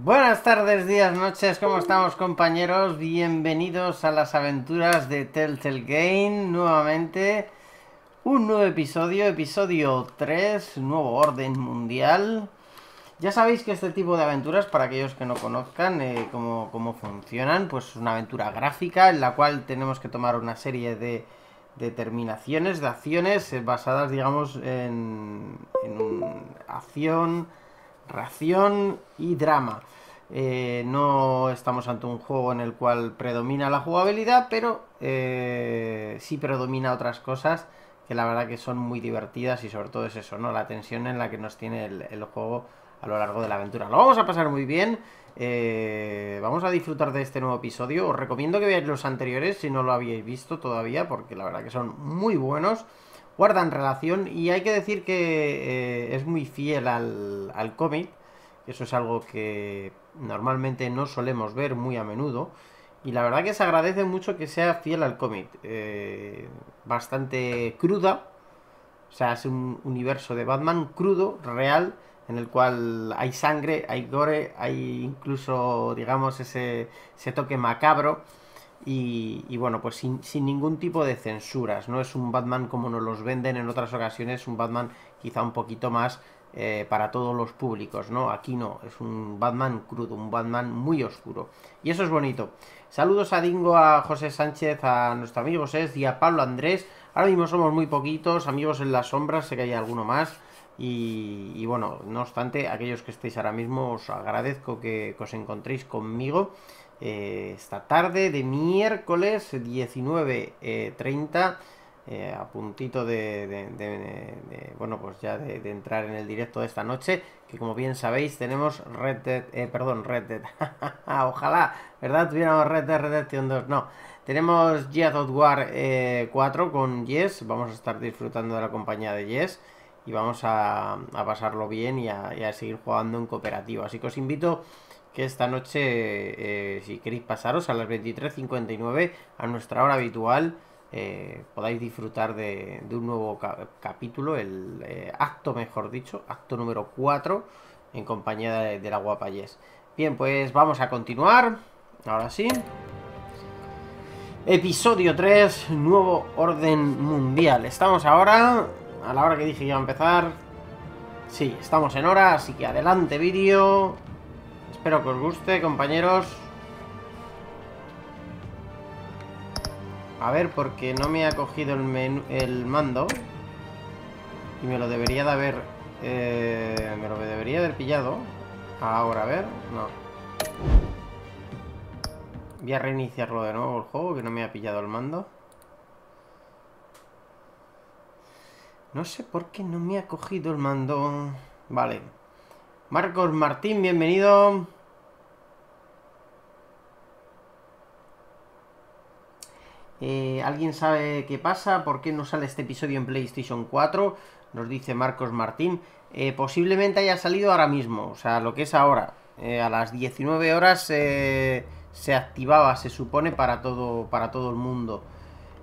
Buenas tardes, días, noches, ¿cómo estamos, compañeros? Bienvenidos a las aventuras de Telltale Games. Nuevamente, un nuevo episodio, episodio 3, nuevo orden mundial. Ya sabéis que este tipo de aventuras, para aquellos que no conozcan cómo funcionan, pues es una aventura gráfica en la cual tenemos que tomar una serie de determinaciones, de acciones basadas, digamos, en acción, ración y drama. No estamos ante un juego en el cual predomina la jugabilidad, pero sí predomina otras cosas que la verdad que son muy divertidas, y sobre todo es eso, ¿no? La tensión en la que nos tiene el juego a lo largo de la aventura. Lo vamos a pasar muy bien. Vamos a disfrutar de este nuevo episodio. Os recomiendo que veáis los anteriores si no lo habíais visto todavía, porque la verdad que son muy buenos. Guardan relación y hay que decir que es muy fiel al cómic. Eso es algo que normalmente no solemos ver muy a menudo. Y la verdad que se agradece mucho que sea fiel al cómic. Bastante cruda. O sea, es un universo de Batman crudo, real, en el cual hay sangre, hay gore, hay incluso, digamos, ese toque macabro. Y bueno, pues sin ningún tipo de censuras. No es un Batman como nos los venden en otras ocasiones, un Batman quizá un poquito más para todos los públicos, ¿no? Aquí no, es un Batman crudo, un Batman muy oscuro. Y eso es bonito. Saludos a Dingo, a José Sánchez, a nuestro amigo Ses y a Pablo Andrés. Ahora mismo somos muy poquitos, amigos en las sombras, sé que hay alguno más. Y bueno, no obstante, aquellos que estéis ahora mismo, os agradezco que os encontréis conmigo esta tarde de miércoles 19:30, a puntito bueno, pues ya de entrar en el directo de esta noche, que como bien sabéis tenemos Red Dead, ojalá, ¿verdad? Tuviéramos Red Dead Redemption 2, no, tenemos Gears of War 4 con Jess. Vamos a estar disfrutando de la compañía de Jess y vamos a pasarlo bien y a seguir jugando en cooperativo, así que os invito que esta noche, si queréis pasaros a las 23:59 a nuestra hora habitual, podáis disfrutar de un nuevo capítulo, el acto, mejor dicho, acto número 4, en compañía de la guapa Jess. Bien, pues vamos a continuar, ahora sí. Episodio 3, nuevo orden mundial. Estamos ahora, a la hora que dije que iba a empezar. Sí, estamos en hora, así que adelante vídeo. Espero que os guste, compañeros. A ver, porque no me ha cogido el mando. Y me lo debería de haber... me lo debería haber pillado. Ahora, a ver, no. Voy a reiniciarlo de nuevo el juego, que no me ha pillado el mando. No sé por qué no me ha cogido el mando. Vale. Marcos Martín, bienvenido. ¿Alguien sabe qué pasa? ¿Por qué no sale este episodio en PlayStation 4? Nos dice Marcos Martín. Posiblemente haya salido ahora mismo, o sea, lo que es ahora. A las 19 horas se activaba, se supone, para todo el mundo.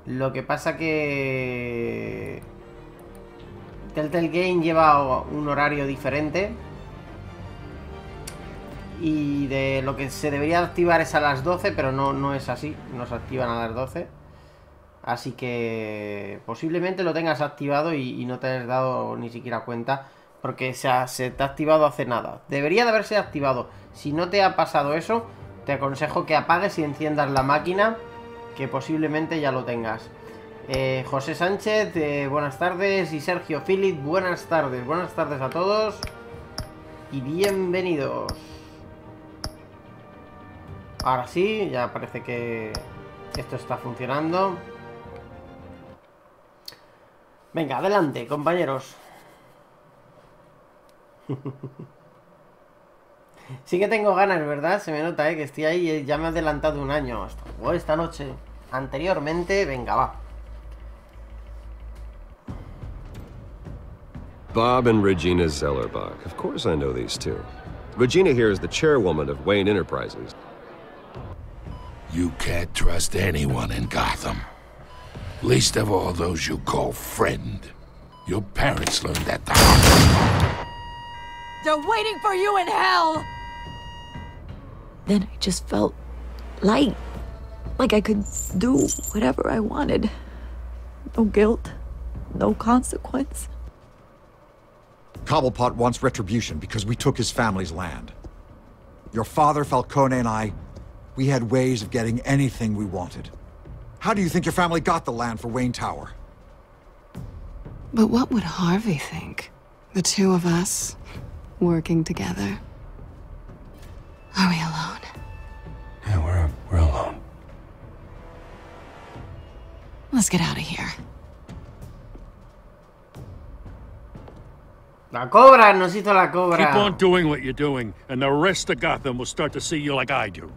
Lo que pasa que Telltale Games lleva un horario diferente. Y de lo que se debería activar es a las 12, pero no es así. No se activan a las 12. Así que posiblemente lo tengas activado y no te hayas dado ni siquiera cuenta, porque se te ha activado hace nada. Debería de haberse activado. Si no te ha pasado eso, te aconsejo que apagues y enciendas la máquina, que posiblemente ya lo tengas. José Sánchez, buenas tardes. Y Sergio Philip, buenas tardes. Buenas tardes a todos y bienvenidos. Ahora sí, ya parece que esto está funcionando. Venga, adelante, compañeros. Sí que tengo ganas, ¿verdad? Se me nota, que estoy ahí, ya me he adelantado un año. Hasta jugó esta noche. Anteriormente, venga, va. Bob and Regina Zellerbach. Of course I know these two. Regina here is the chairwoman of Wayne Enterprises. You can't trust anyone in Gotham. Least of all those you call friend. Your parents learned that the hard way. They're waiting for you in hell! then I just felt light. Like I could do whatever I wanted. No guilt, no consequence. Cobblepot wants retribution because we took his family's land. Your father, Falcone, and I, we had ways of getting anything we wanted. How do you think your family got the land for Wayne Tower? But what would Harvey think? The two of us, working together. Are we alone? Yeah, we're alone. Let's get out of here. La cobra, nos hizo la cobra. Keep on doing what you're doing, and the rest of Gotham will start to see you like I do.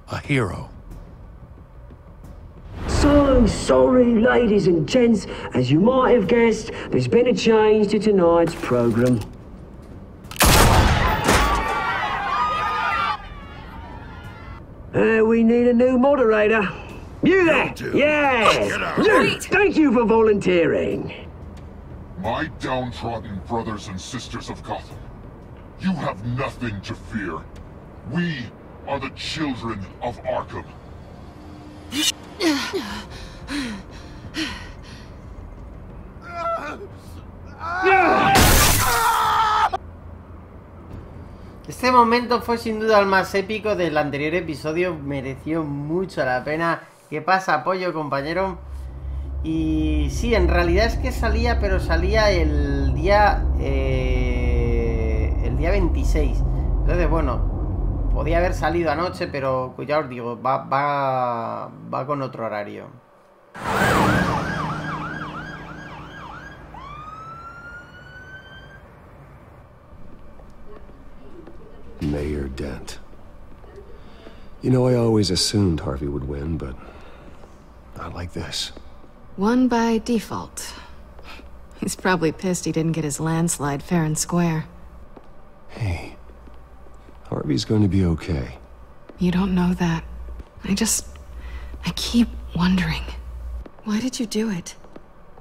A hero. So sorry, ladies and gents. As you might have guessed, there's been a change to tonight's program. We need a new moderator. You there? Yes! Luke, thank you for volunteering. My downtrodden brothers and sisters of Gotham, you have nothing to fear. We are the children of Arkham. Este momento fue sin duda el más épico del anterior episodio, mereció mucho la pena. ¿Qué pasa, pollo, compañero? Y sí, en realidad es que salía, pero salía el día 26. Entonces, bueno, podía haber salido anoche, pero ya os digo, va con otro horario. Mayor Dent. You know, I always assumed Harvey would win, but not like this. Won by default. He's probably pissed he didn't get his landslide fair and square. Hey, Harvey's going to be okay. You don't know that. I keep wondering. Why did you do it?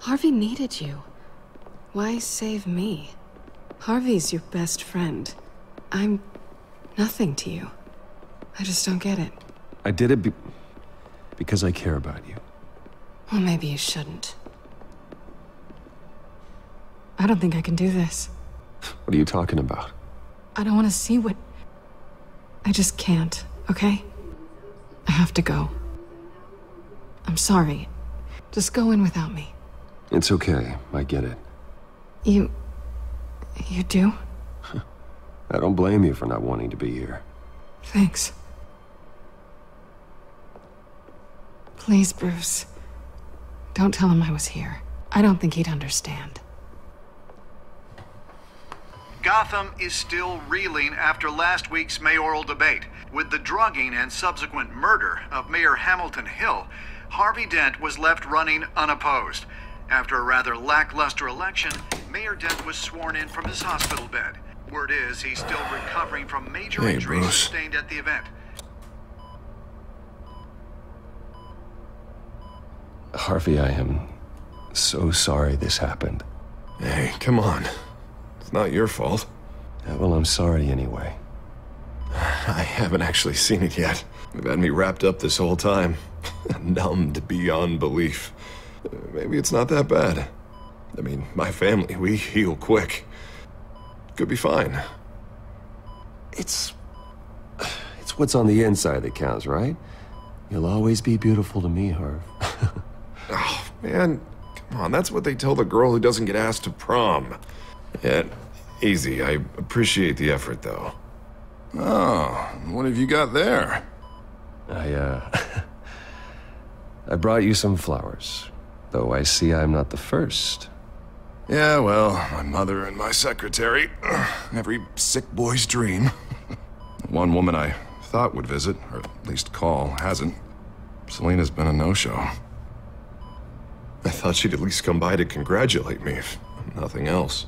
Harvey needed you. Why save me? Harvey's your best friend. I'm nothing to you. I just don't get it. I did it because I care about you. Well, maybe you shouldn't. I don't think I can do this. What are you talking about? I don't want to see what... I just can't, okay? I have to go. I'm sorry. Just go in without me. It's okay. I get it. You do? I don't blame you for not wanting to be here. Thanks. Please, Bruce. Don't tell him I was here. I don't think he'd understand. Gotham is still reeling after last week's mayoral debate. With the drugging and subsequent murder of Mayor Hamilton Hill, Harvey Dent was left running unopposed. After a rather lackluster election, Mayor Dent was sworn in from his hospital bed. Word is he's still recovering from major injuries sustained at the event. Harvey, I am so sorry this happened. Hey, come on. It's not your fault. Yeah, well, I'm sorry anyway. I haven't actually seen it yet. They've had me wrapped up this whole time. Numbed beyond belief. Maybe it's not that bad. I mean, my family, we heal quick. Could be fine. It's what's on the inside that counts, right? You'll always be beautiful to me, Harv. Oh, man. Come on, that's what they tell the girl who doesn't get asked to prom. Yeah, easy. I appreciate the effort, though. Oh, what have you got there? I brought you some flowers. Though I see I'm not the first. Yeah, well, my mother and my secretary. Every sick boy's dream. One woman I thought would visit, or at least call, hasn't. Selena's been a no-show. I thought she'd at least come by to congratulate me, if nothing else.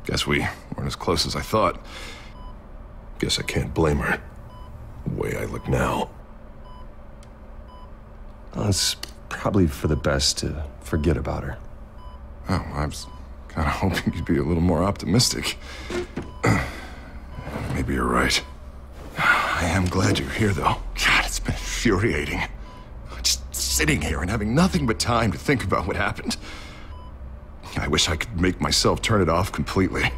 Guess we weren't as close as I thought. Guess I can't blame her. The way I look now. Well, it's probably for the best to forget about her. Oh, I was kind of hoping you'd be a little more optimistic. Maybe you're right. I am glad you're here, though. God, it's been infuriating. Just sitting here and having nothing but time to think about what happened. I wish I could make myself turn it off completely.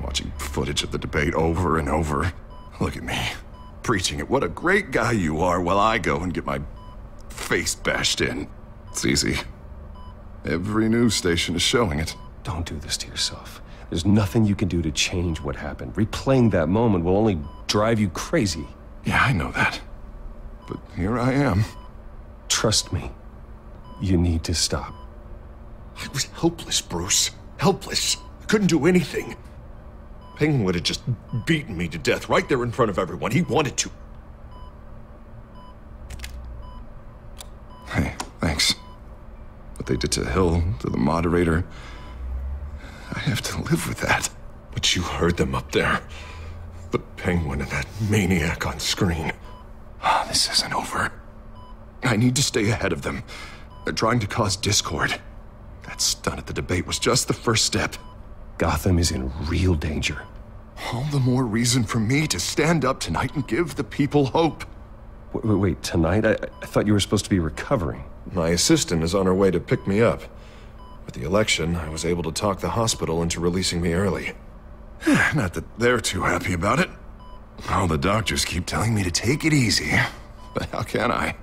Watching footage of the debate over and over. Look at me, preaching at what a great guy you are while I go and get my face bashed in. It's easy. Every news station is showing it. Don't do this to yourself. There's nothing you can do to change what happened. Replaying that moment will only drive you crazy. Yeah, I know that. But here I am. Trust me. You need to stop. I was helpless, Bruce. Helpless. I couldn't do anything. Penguin would have just beaten me to death right there in front of everyone. He wanted to. Hey, thanks. What they did to Hill, to the moderator, I have to live with that. But you heard them up there. The Penguin and that maniac on screen. This isn't over. I need to stay ahead of them. They're trying to cause discord. That stunt at the debate was just the first step. Gotham is in real danger. All the more reason for me to stand up tonight and give the people hope. Wait, tonight? I thought you were supposed to be recovering. My assistant is on her way to pick me up. With the election, I was able to talk the hospital into releasing me early. Not that they're too happy about it. All the doctors keep telling me to take it easy. But how can I?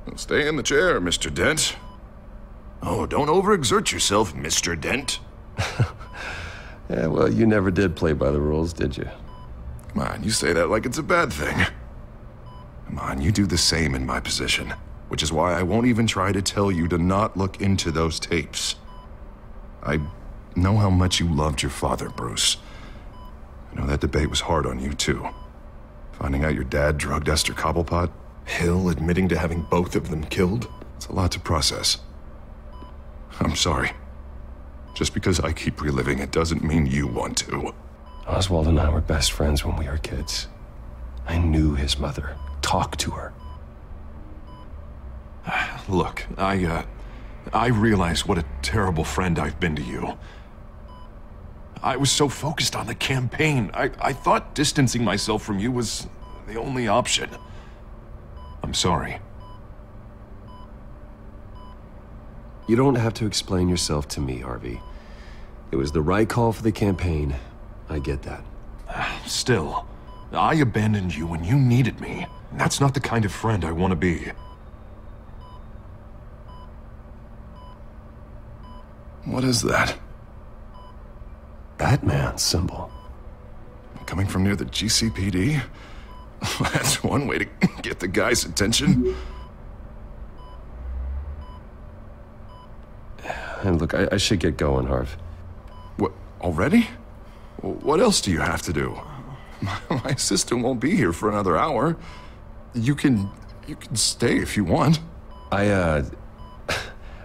Well, stay in the chair, Mr. Dent. Oh, don't overexert yourself, Mr. Dent. Yeah, well, you never did play by the rules, did you? Come on, you say that like it's a bad thing. Come on, you do the same in my position. Which is why I won't even try to tell you to not look into those tapes. I know how much you loved your father, Bruce. I know that debate was hard on you, too. Finding out your dad drugged Esther Cobblepot, Hill admitting to having both of them killed. It's a lot to process. I'm sorry. Just because I keep reliving it doesn't mean you want to. Oswald and I were best friends when we were kids. I knew his mother. Talked to her. Look, I realize what a terrible friend I've been to you. I was so focused on the campaign. I thought distancing myself from you was the only option. I'm sorry. You don't have to explain yourself to me, Harvey. It was the right call for the campaign. I get that. Still, I abandoned you when you needed me. That's not the kind of friend I want to be. What is that? Batman symbol. Coming from near the GCPD? That's one way to get the guy's attention. And look, I should get going, Harv. What, already? What else do you have to do? My assistant won't be here for another hour. You can stay if you want. I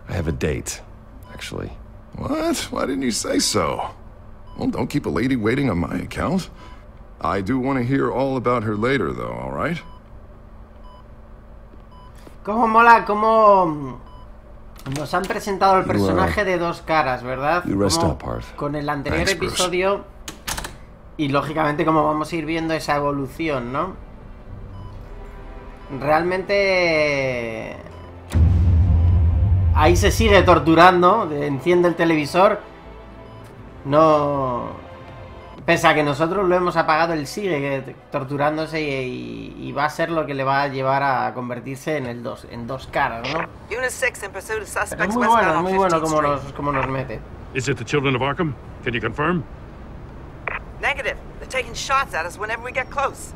have a date, actually. What? Why didn't you say so? Well, don't keep a lady waiting on my account. I do want to hear all about her later, though, all right? Cómo mola, cómo nos han presentado el personaje de dos caras, ¿verdad? Con el anterior episodio y lógicamente como vamos a ir viendo esa evolución, ¿no? Realmente ahí se sigue torturando, enciende el televisor, no... Pese a que nosotros lo hemos apagado, él sigue torturándose y va a ser lo que le va a llevar a convertirse en dos caras, ¿no? Pero es muy bueno como nos mete. Is it the children of Arkham? Can you confirm? Negative. They're taking shots at us whenever we get close.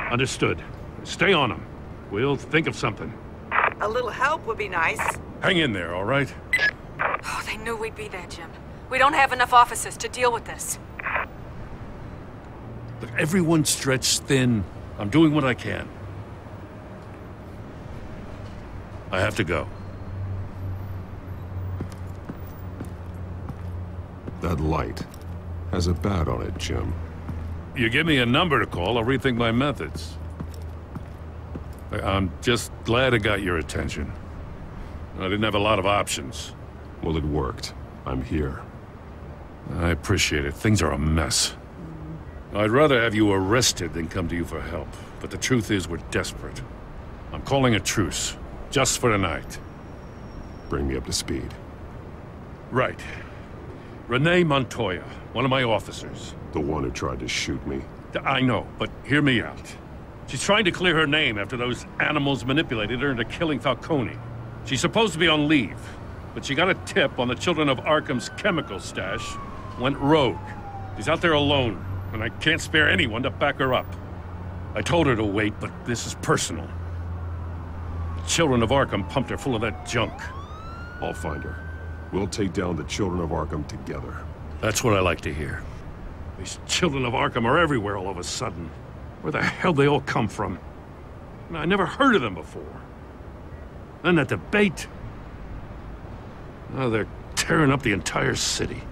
Understood. Stay on them. We'll think of something. A little help would be nice. Hang in there, all right? Oh, they knew we'd be there, Jim. We don't have enough officers to deal with this. Look, everyone's stretched thin. I'm doing what I can. I have to go. That light has a bat on it, Jim. You give me a number to call, I'll rethink my methods. I'm just glad I got your attention. I didn't have a lot of options. Well, it worked. I'm here. I appreciate it. Things are a mess. I'd rather have you arrested than come to you for help. But the truth is, we're desperate. I'm calling a truce. Just for tonight. Bring me up to speed. Right. Renee Montoya, one of my officers. The one who tried to shoot me? I know, but hear me out. She's trying to clear her name after those animals manipulated her into killing Falcone. She's supposed to be on leave, but she got a tip on the Children of Arkham's chemical stash, went rogue. She's out there alone, and I can't spare anyone to back her up. I told her to wait, but this is personal. The Children of Arkham pumped her full of that junk. I'll find her. We'll take down the Children of Arkham together. That's what I like to hear. These Children of Arkham are everywhere all of a sudden. Where the hell they all come from? I never heard of them before. Then that debate. Now they're tearing up the entire city.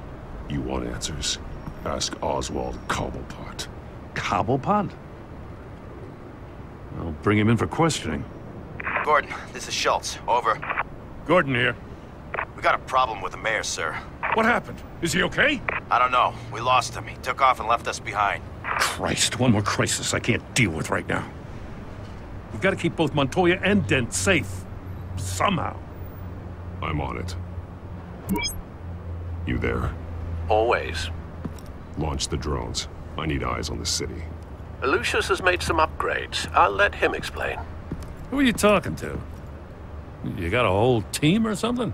You want answers? Ask Oswald Cobblepot. Cobblepot? I'll bring him in for questioning. Gordon, this is Schultz. Over. Gordon here. We got a problem with the mayor, sir. What happened? Is he okay? I don't know. We lost him. He took off and left us behind. Christ, one more crisis I can't deal with right now. We've got to keep both Montoya and Dent safe. Somehow. I'm on it. You there? Always. Launch the drones. I need eyes on the city. Lucius has made some upgrades. I'll let him explain. Who are you talking to? You got a whole team or something?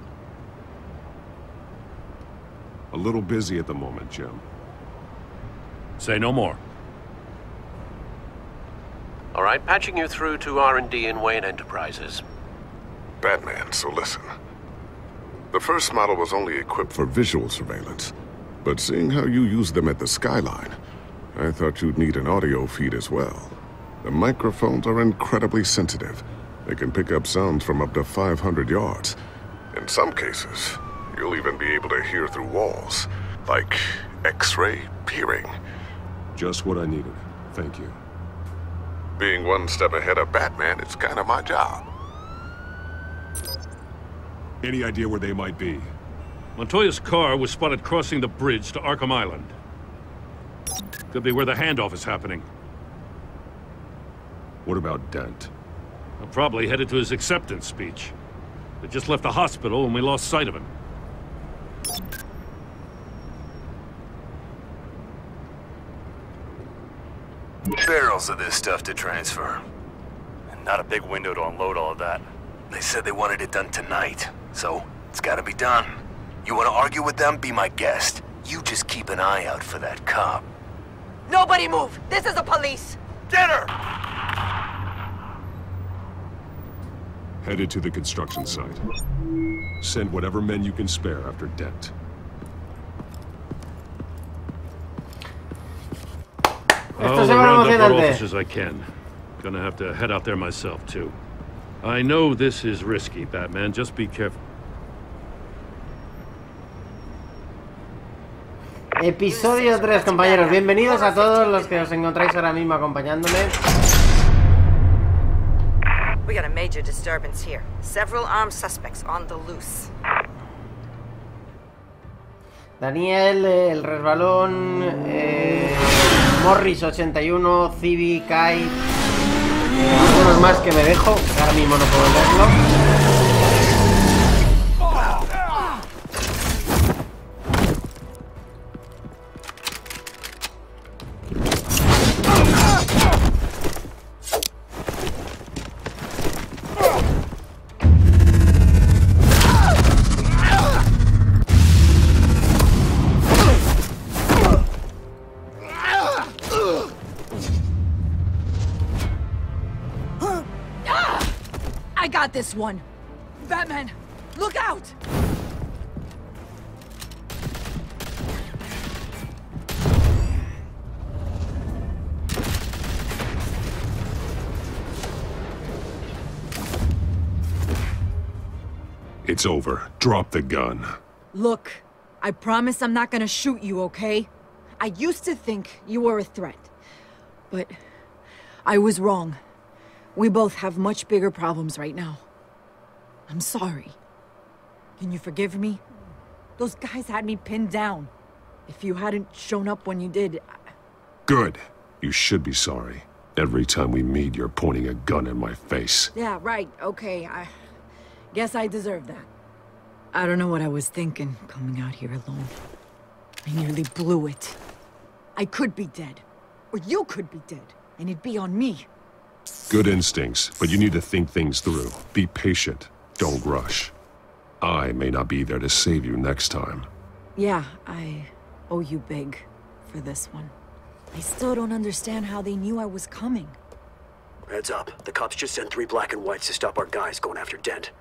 A little busy at the moment, Jim. Say no more. All right, patching you through to R&D in Wayne Enterprises. Batman, so listen. The first model was only equipped for visual surveillance, but seeing how you use them at the skyline, I thought you'd need an audio feed as well. The microphones are incredibly sensitive. They can pick up sounds from up to 500 yards. In some cases, you'll even be able to hear through walls, like X-ray peering. Just what I needed. Thank you. Being one step ahead of Batman, it's kind of my job. Any idea where they might be? Montoya's car was spotted crossing the bridge to Arkham Island. Could be where the handoff is happening. What about Dent? I'm probably headed to his acceptance speech. They just left the hospital and we lost sight of him. Barrels of this stuff to transfer. And not a big window to unload all of that. They said they wanted it done tonight, so it's gotta be done. You wanna argue with them? Be my guest. You just keep an eye out for that cop. Nobody move! This is the police! Get her! Headed to the construction site. Send whatever men you can spare after Dent. I'll round up what officers I can. Gonna have to head out there myself, too. I know this is risky, Batman. Just be careful. Episodio 3, compañeros. Bienvenidos a todos los que os encontráis ahora mismo acompañándome. We got a major disturbance here. Several armed suspects on the loose. Daniel, el resbalón, Morris 81, Civi, Kai, algunos más que me dejo, que ahora mismo no puedo verlo. This one. Batman, look out! It's over. Drop the gun. Look, I promise I'm not gonna shoot you, okay? I used to think you were a threat, but I was wrong. We both have much bigger problems right now. I'm sorry. Can you forgive me? Those guys had me pinned down. If you hadn't shown up when you did, Good. You should be sorry. Every time we meet, you're pointing a gun in my face. Yeah, right. Okay, I guess I deserve that. I don't know what I was thinking, coming out here alone. I nearly blew it. I could be dead. Or you could be dead. And it'd be on me. Good instincts, but you need to think things through. Be patient. Don't rush. I may not be there to save you next time. Yeah, I owe you big for this one. I still don't understand how they knew I was coming. Heads up. The cops just sent 3 black and whites to stop our guys going after Dent.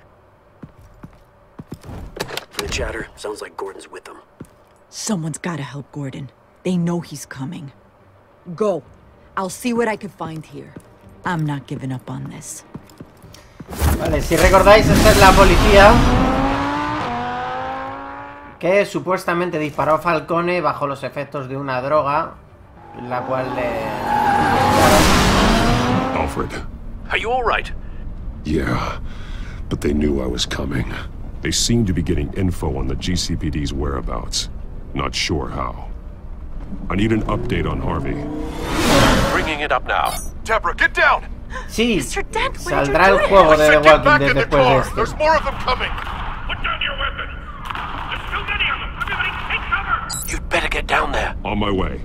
From the chatter, sounds like Gordon's with them. Someone's gotta help Gordon. They know he's coming. Go. I'll see what I can find here. I'm not giving up on this. Vale, si recordáis, esta es la policía que supuestamente disparó a Falcone bajo los efectos de una droga, la cual le... Alfred. Are you all right? Yeah, but they knew I was coming. They seem to be getting info on the GCPD's whereabouts. Not sure how. I need an update on Harvey. Bringing it up now. Deborah, get down! Sí, saldrá el juego de The Walking Dead después de este. There's more of them coming. Put down your weapon. There's too many of them. Everybody take cover. You'd better get down there. On my way.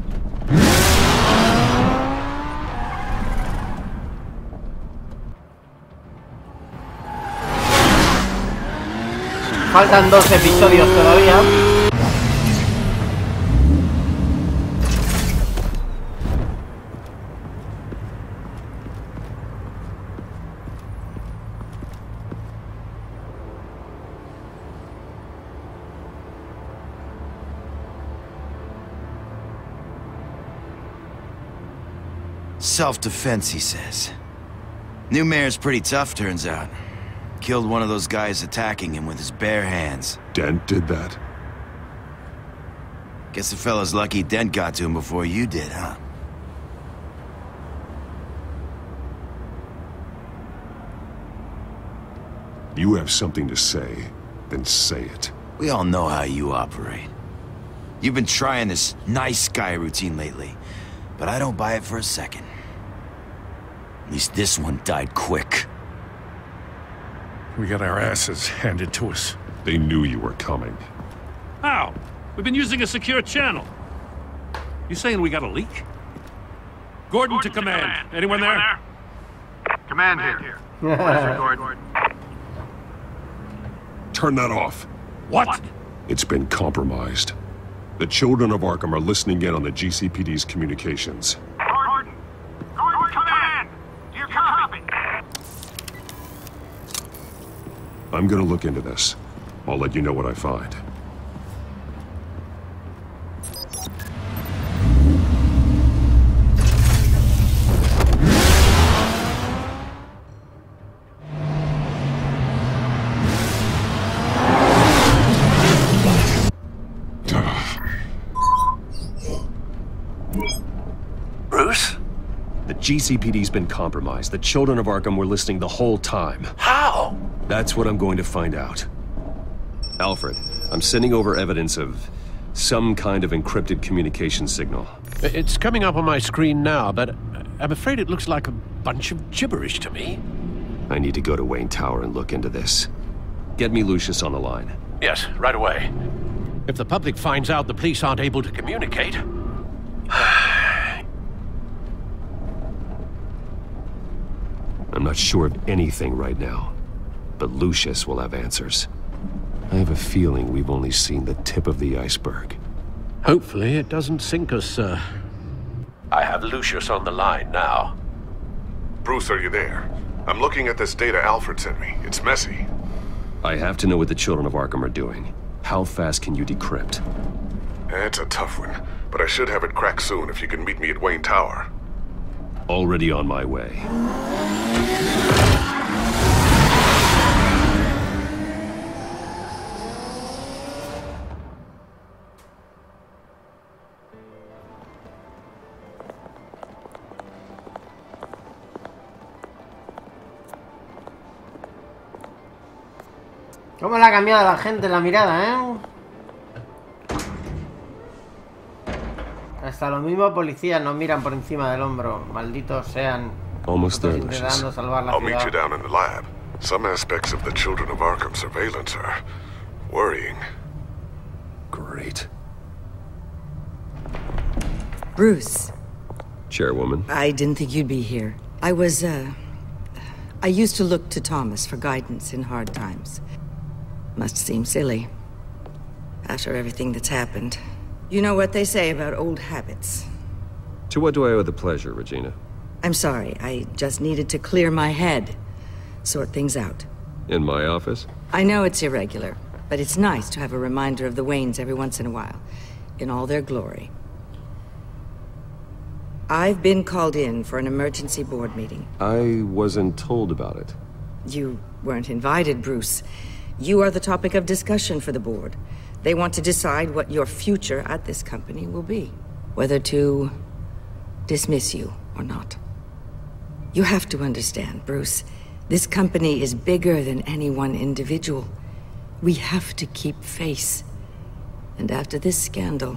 Faltan 2 episodios todavía. Self-defense, he says. New mayor's pretty tough, turns out. Killed one of those guys attacking him with his bare hands. Dent did that? Guess the fella's lucky Dent got to him before you did, huh? You have something to say, then say it. We all know how you operate. You've been trying this nice guy routine lately, but I don't buy it for a second. At least this one died quick. We got our asses handed to us. They knew you were coming. How? We've been using a secure channel. You saying we got a leak? Gordon to command. Anyone there? Command here. Gordon. Turn that off. What? It's been compromised. The children of Arkham are listening in on the GCPD's communications. Gordon, command. Do you copy? I'm gonna look into this. I'll let you know what I find. Bruce? The GCPD's been compromised. The children of Arkham were listening the whole time. How? That's what I'm going to find out. Alfred, I'm sending over evidence of some kind of encrypted communication signal. It's coming up on my screen now, but I'm afraid it looks like a bunch of gibberish to me. I need to go to Wayne Tower and look into this. Get me Lucius on the line. Yes, right away. If the public finds out the police aren't able to communicate... I'm not sure of anything right now, but Lucius will have answers. I have a feeling we've only seen the tip of the iceberg. Hopefully it doesn't sink us, sir. I have Lucius on the line now. Bruce, are you there? I'm looking at this data Alfred sent me. It's messy. I have to know what the children of Arkham are doing. How fast can you decrypt? It's a tough one, but I should have it cracked soon if you can meet me at Wayne Tower. Already on my way. ¿Cómo le ha cambiado a la gente la mirada, eh? Hasta los mismos policías nos miran por encima del hombro. Malditos sean. Almost there, Intentando salvar la I'll meet you ciudad. down in the lab. Some aspects of the Children of Arkham surveillance are worrying. Great. Bruce. Chairwoman. I didn't think you'd be here. I used to look to Thomas for guidance in hard times. Must seem silly. After everything that's happened. You know what they say about old habits. To what do I owe the pleasure, Regina? I'm sorry, I just needed to clear my head. Sort things out. In my office? I know it's irregular, but it's nice to have a reminder of the Waynes every once in a while. In all their glory. I've been called in for an emergency board meeting. I wasn't told about it. You weren't invited, Bruce. You are the topic of discussion for the board. They want to decide what your future at this company will be. Whether to dismiss you or not. You have to understand, Bruce. This company is bigger than any one individual. We have to keep face. And after this scandal...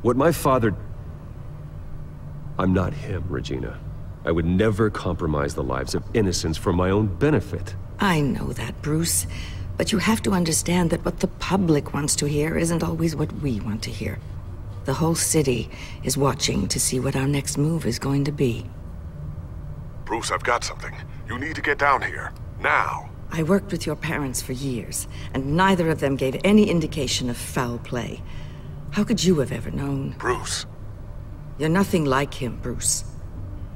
What my father... I'm not him, Regina. I would never compromise the lives of innocents for my own benefit. I know that, Bruce. But you have to understand that what the public wants to hear isn't always what we want to hear. The whole city is watching to see what our next move is going to be. Bruce, I've got something. You need to get down here. Now. I worked with your parents for years, and neither of them gave any indication of foul play. How could you have ever known? Bruce. You're nothing like him, Bruce.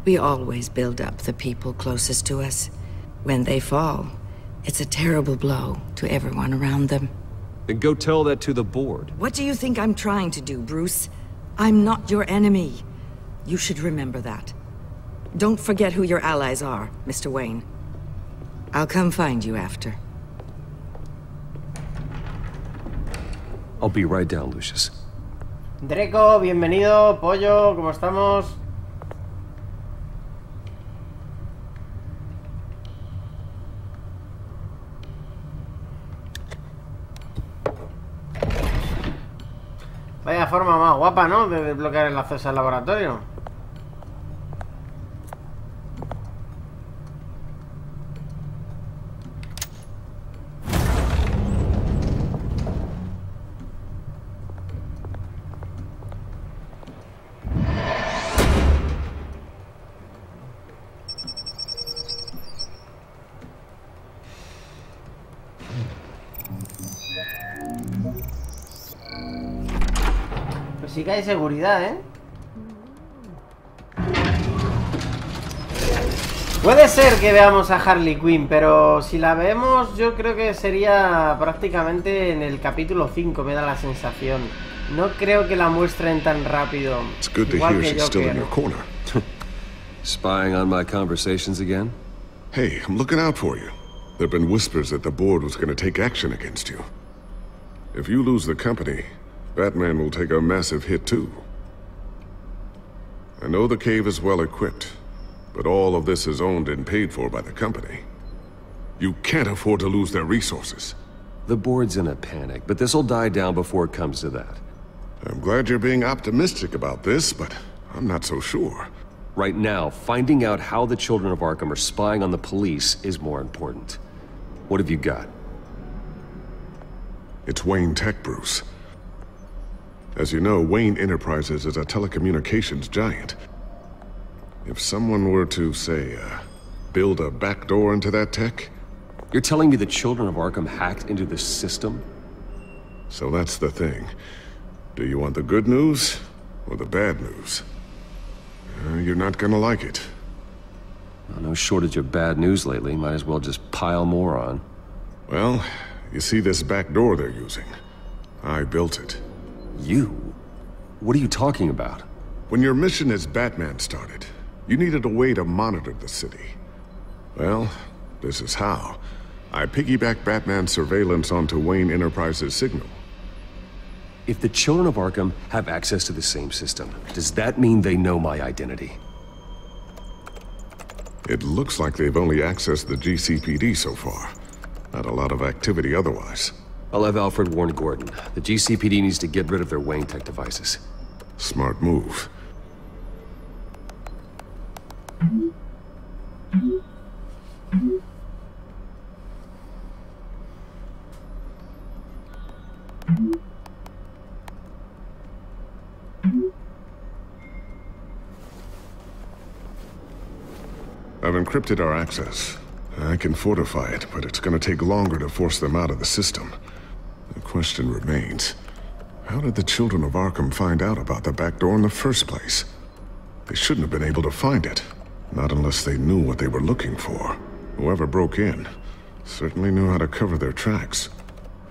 We always build up the people closest to us. When they fall, it's a terrible blow to everyone around them. Then go tell that to the board. What do you think I'm trying to do, Bruce? I'm not your enemy. You should remember that. Don't forget who your allies are, Mr. Wayne. I'll come find you after. I'll be right down, Lucius. Draco, bienvenido. Pollo, ¿cómo estamos? Vaya forma más guapa, ¿no? De desbloquear el acceso al laboratorio. Sí que hay seguridad, ¿eh? Puede ser que veamos a Harley Quinn, pero si la vemos yo creo que sería prácticamente en el capítulo 5, me da la sensación. No creo que la muestren tan rápido. It's good to hear she's still in your corner. Spying on my conversations again? Hey, I'm looking out for you. There've been whispers that the board was going to take action against you. If you lose the company, Batman will take a massive hit too. I know the cave is well equipped, but all of this is owned and paid for by the company. You can't afford to lose their resources. The board's in a panic, but this'll die down before it comes to that. I'm glad you're being optimistic about this, but I'm not so sure. Right now, finding out how the Children of Arkham are spying on the police is more important. What have you got? It's Wayne Tech, Bruce. As you know, Wayne Enterprises is a telecommunications giant. If someone were to, say, build a backdoor into that tech... You're telling me the Children of Arkham hacked into this system? So that's the thing. Do you want the good news or the bad news? You're not gonna like it. Well, no shortage of bad news lately. Might as well just pile more on. Well, you see this back door they're using? I built it. You? What are you talking about? When your mission as Batman started, you needed a way to monitor the city. Well, this is how. I piggybacked Batman's surveillance onto Wayne Enterprises' signal. If the Children of Arkham have access to the same system, does that mean they know my identity? It looks like they've only accessed the GCPD so far. Not a lot of activity otherwise. I'll have Alfred warn Gordon. The GCPD needs to get rid of their Wayne Tech devices. Smart move. I've encrypted our access. I can fortify it, but it's gonna take longer to force them out of the system. The question remains, how did the children of Arkham find out about the back door in the first place? They shouldn't have been able to find it. Not unless they knew what they were looking for. Whoever broke in certainly knew how to cover their tracks.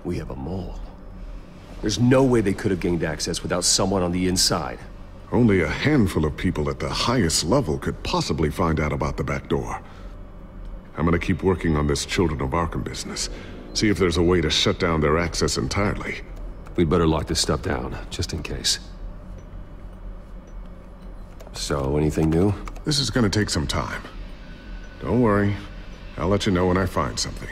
We have a mole. There's no way they could have gained access without someone on the inside. Only a handful of people at the highest level could possibly find out about the back door. I'm gonna keep working on this Children of Arkham business. See if there's a way to shut down their access entirely. We'd better lock this stuff down, just in case. So, anything new? This is gonna take some time. Don't worry. I'll let you know when I find something.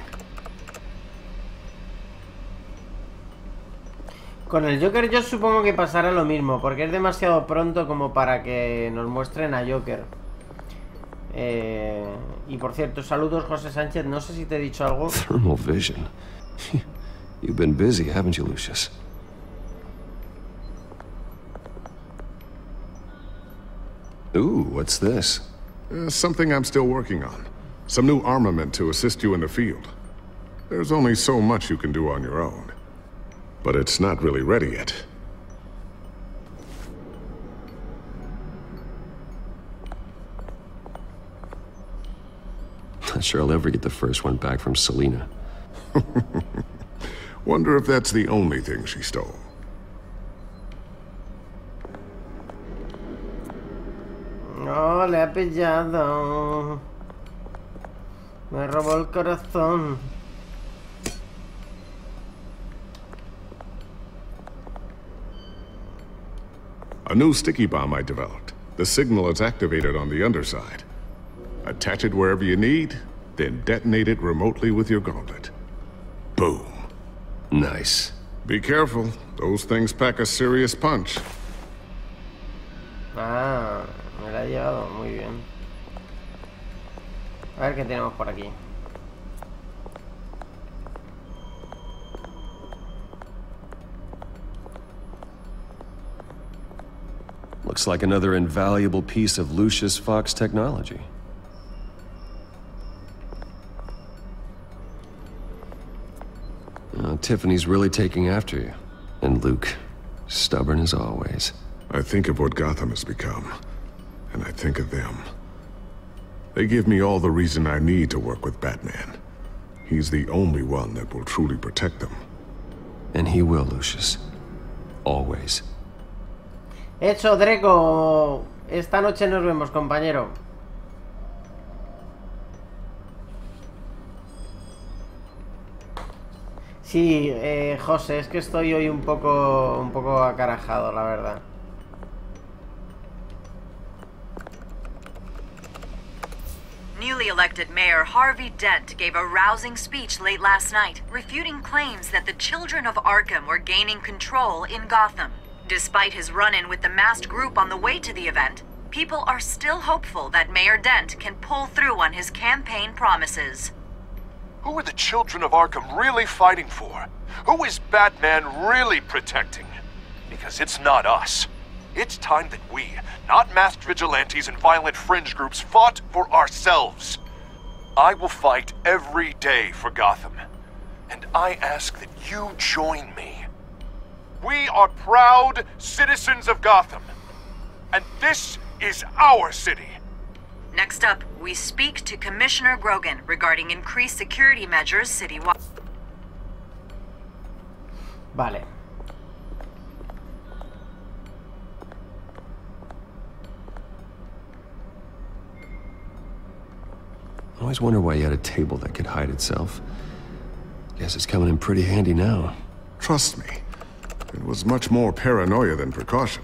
Con el Joker yo supongo que pasará lo mismo, porque es demasiado pronto como para que nos muestren a Joker. Y por cierto, saludos José Sánchez, no sé si te he dicho algo. Thermal vision. You've been busy, haven't you, Lucius? Ooh, what's this? Something I'm still working on. Some new armament to assist you in the field. There's only so much you can do on your own. But it's not really ready yet. Not sure I'll ever get the first one back from Selina. Wonder if that's the only thing she stole. No, le ha pillado. Me robó el corazón. A new sticky bomb I developed. The signal is activated on the underside. Attach it wherever you need, then detonate it remotely with your gauntlet. Boom. Nice. Be careful. Those things pack a serious punch. Ah, me la ha llevado. Muy bien. A ver qué tenemos por aquí. Looks like another invaluable piece of Lucius Fox technology. Tiffany's really taking after you. And Luke, stubborn as always. I think of what Gotham has become, and I think of them. They give me all the reason I need to work with Batman. He's the only one that will truly protect them. And he will, Lucius. Always. Hecho, Draco. Esta noche nos vemos, compañero. Sí, José, es que estoy hoy un poco acarajado, la verdad. Newly elected Mayor Harvey Dent gave a rousing speech late last night, refuting claims that the children of Arkham were gaining control in Gotham. Despite his run-in with the masked group on the way to the event, people are still hopeful that Mayor Dent can pull through on his campaign promises. Who are the children of Arkham really fighting for? Who is Batman really protecting? Because it's not us. It's time that we, not masked vigilantes and violent fringe groups, fought for ourselves. I will fight every day for Gotham. And I ask that you join me. We are proud citizens of Gotham. And this is our city. Next up, we speak to Commissioner Grogan regarding increased security measures citywide. Vale. I always wonder why you had a table that could hide itself. Guess it's coming in pretty handy now. Trust me, it was much more paranoia than precaution.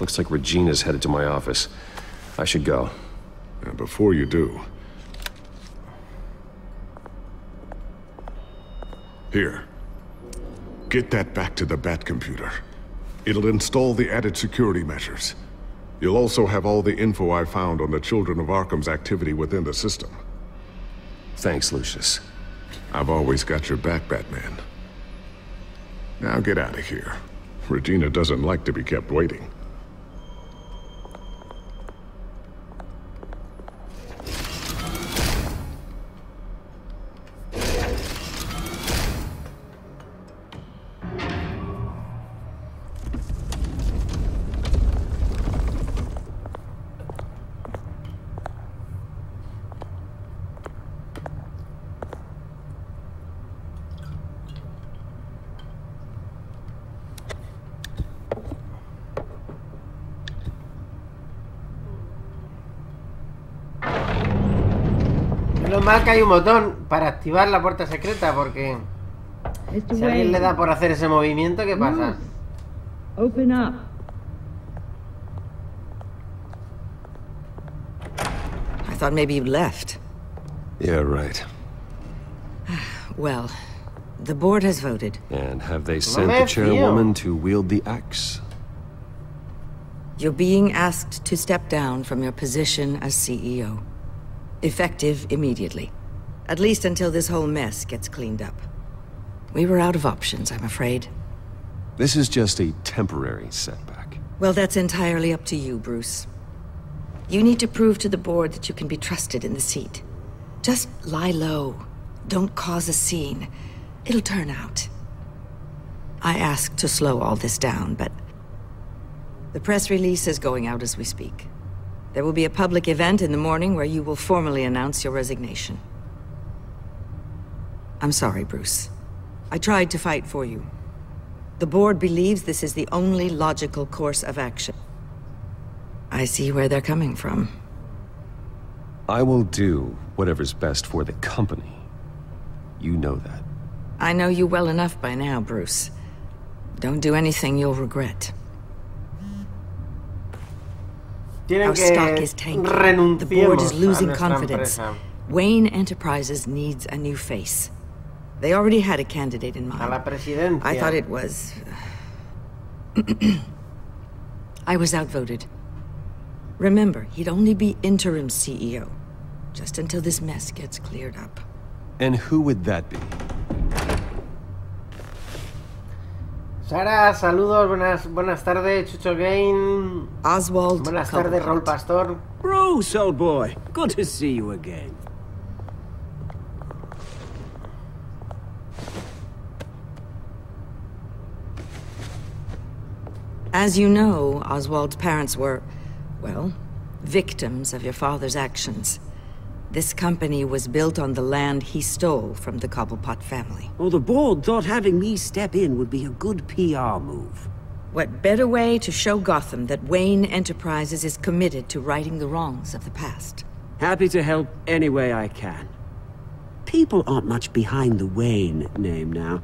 Looks like Regina's headed to my office. I should go. And before you do... Here. Get that back to the Bat computer. It'll install the added security measures. You'll also have all the info I found on the Children of Arkham's activity within the system. Thanks, Lucius. I've always got your back, Batman. Now get out of here. Regina doesn't like to be kept waiting. Lo mal que hay un botón para activar la puerta secreta, porque si alguien le da por hacer ese movimiento, ¿qué pasa? Open up. I thought maybe you left. Yeah, right. Well, the board has voted. And have they sent the chairwoman to wield the axe? You're being asked to step down from your position as CEO. Effective immediately. At least until this whole mess gets cleaned up. We were out of options, I'm afraid. This is just a temporary setback. Well, that's entirely up to you, Bruce. You need to prove to the board that you can be trusted in the seat. Just lie low. Don't cause a scene. It'll turn out. I asked to slow all this down, but the press release is going out as we speak. There will be a public event in the morning where you will formally announce your resignation. I'm sorry, Bruce. I tried to fight for you. The board believes this is the only logical course of action. I see where they're coming from. I will do whatever's best for the company. You know that. I know you well enough by now, Bruce. Don't do anything you'll regret. Our stock is tanking. The board is losing confidence. Wayne Enterprises needs a new face. They already had a candidate in mind. I thought it was... I was outvoted. Remember, he'd only be interim CEO. Just until this mess gets cleared up. And who would that be? Sara, saludos, buenas tardes, Chucho Game. Oswald. Buenas tardes, Raúl Pastor. Bruce, old boy. Good to see you again. As you know, Oswald's parents were, well, victims of your father's actions. This company was built on the land he stole from the Cobblepot family. Well, the board thought having me step in would be a good PR move. What better way to show Gotham that Wayne Enterprises is committed to righting the wrongs of the past? Happy to help any way I can. People aren't much behind the Wayne name now.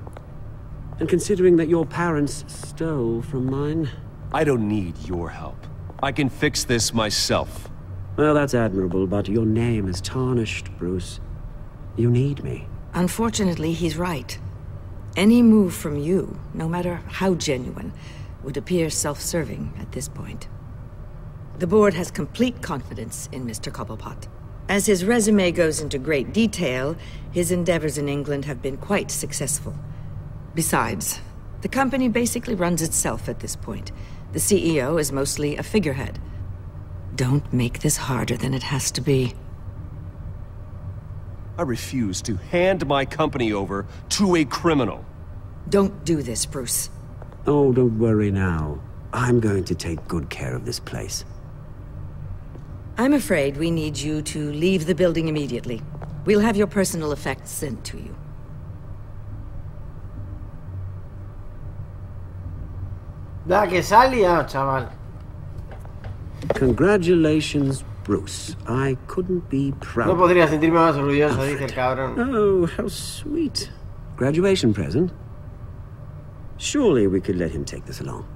And considering that your parents stole from mine... I don't need your help. I can fix this myself. Well, that's admirable, but your name is tarnished, Bruce. You need me. Unfortunately, he's right. Any move from you, no matter how genuine, would appear self-serving at this point. The board has complete confidence in Mr. Cobblepot. As his resume goes into great detail, his endeavors in England have been quite successful. Besides, the company basically runs itself at this point. The CEO is mostly a figurehead. Don't make this harder than it has to be. I refuse to hand my company over to a criminal. Don't do this, Bruce. Oh, don't worry now. I'm going to take good care of this place. I'm afraid we need you to leave the building immediately. We'll have your personal effects sent to you. La que salía, chaval. Congratulations, Bruce. I couldn't be proud. No podría sentirme más orgulloso, dice el cabrón. Oh, how sweet. Graduation present? Surely we could let him take this along.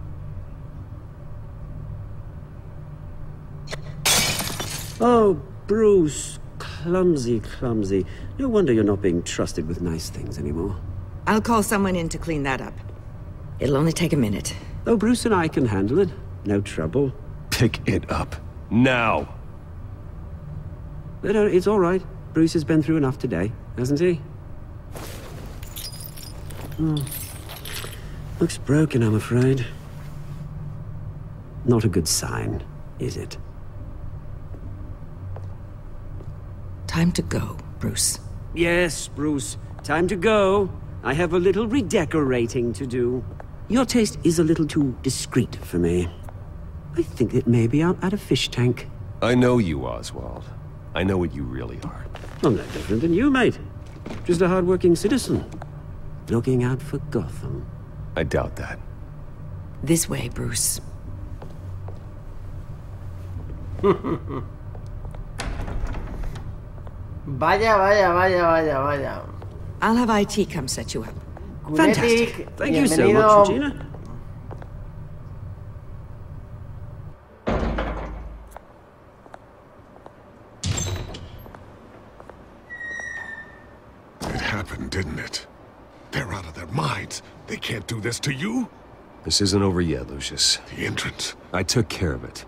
Oh, Bruce. Clumsy, clumsy. No wonder you're not being trusted with nice things anymore. I'll call someone in to clean that up. It'll only take a minute. Oh, Bruce and I can handle it. No trouble. Pick it up. Now! No, it's all right. Bruce has been through enough today, hasn't he? Looks broken, I'm afraid. Not a good sign, is it? Time to go, Bruce. Yes, Bruce. Time to go. I have a little redecorating to do. Your taste is a little too discreet for me. I think that maybe I'm at a fish tank. I know you, Oswald. I know what you really are. I'm no different than you, mate. Just a hard-working citizen. Looking out for Gotham. I doubt that. This way, Bruce. Vaya. I'll have IT come set you up. Fantastic. Thank you so much, Regina. It happened, didn't it? They're out of their minds. They can't do this to you. This isn't over yet, Lucius. The entrance. I took care of it.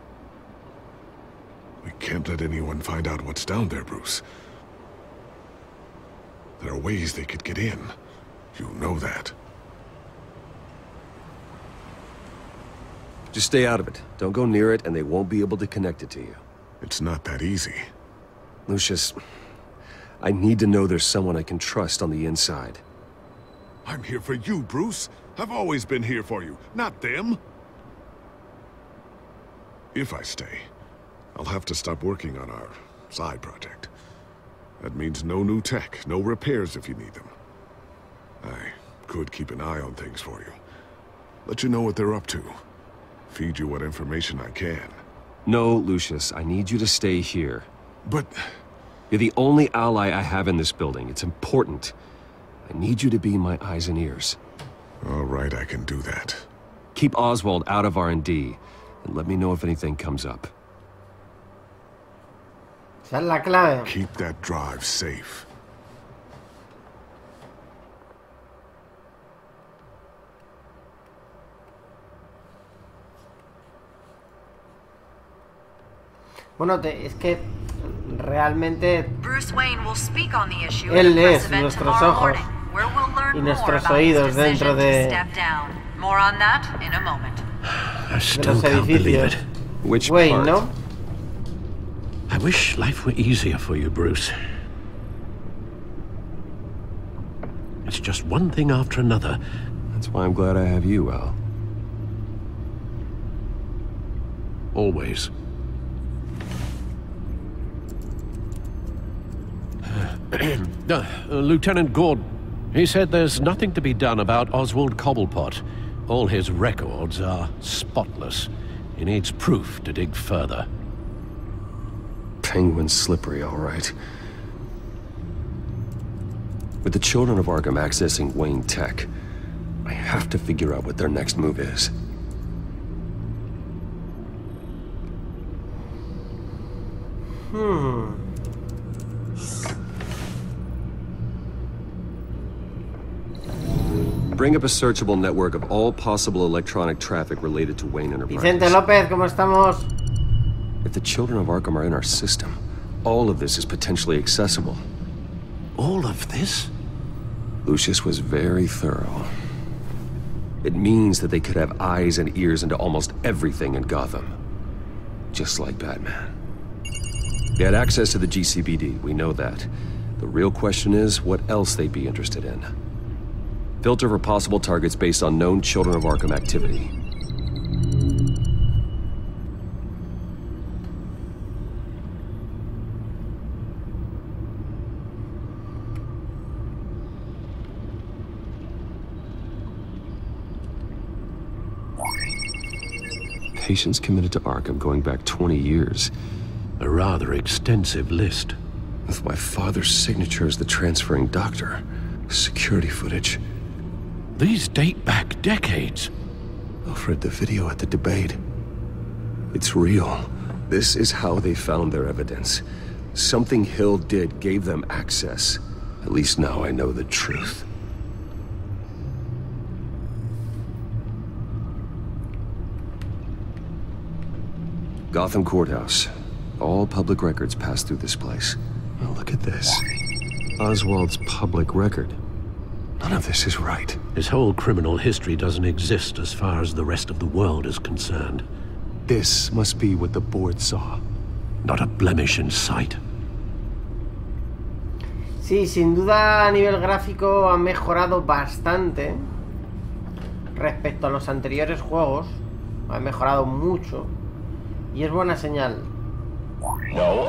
We can't let anyone find out what's down there, Bruce. There are ways they could get in. You know that. Just stay out of it. Don't go near it, and they won't be able to connect it to you. It's not that easy. Lucius, I need to know there's someone I can trust on the inside. I'm here for you, Bruce. I've always been here for you, not them. If I stay, I'll have to stop working on our side project. That means no new tech, no repairs if you need them. I could keep an eye on things for you. Let you know what they're up to. Feed you what information I can. No, Lucius, I need you to stay here. But... You're the only ally I have in this building. It's important. I need you to be my eyes and ears. All right, I can do that. Keep Oswald out of R&D, and let me know if anything comes up. Esa es la clave. Keep that drive safe. Bueno, es que realmente Bruce Wayne will speak on the issue él es nuestros ojos y nuestros oídos dentro de More on that in a moment. I still can't believe it. Which Wayne, part? ¿no? I wish life were easier for you, Bruce. It's just one thing after another. That's why I'm glad I have you, Al. Always. Lieutenant Gordon, he said there's nothing to be done about Oswald Cobblepot. All his records are spotless. He needs proof to dig further. Penguin's slippery, all right. With the children of Arkham accessing Wayne Tech, I have to figure out what their next move is. Bring up a searchable network of all possible electronic traffic related to Wayne Enterprises. Vicente López, ¿cómo estamos? If the children of Arkham are in our system, all of this is potentially accessible. All of this? Lucius was very thorough. It means that they could have eyes and ears into almost everything in Gotham. Just like Batman. They had access to the GCPD, we know that. The real question is, what else they'd be interested in. Filter for possible targets based on known Children of Arkham activity. Patients committed to Arkham going back 20 years. A rather extensive list. With my father's signature as the transferring doctor. Security footage. These date back decades. Alfred, the video at the debate. It's real. This is how they found their evidence. Something Hill did gave them access. At least now I know the truth. Gotham Courthouse. All public records pass through this place. Oh, look at this. Oswald's public record. None of this is right. His whole criminal history doesn't exist as far as the rest of the world is concerned. This must be what the board saw. Not a blemish in sight. Sí, sin duda a nivel gráfico ha mejorado bastante respecto a los anteriores juegos. Ha mejorado mucho y es buena señal. No,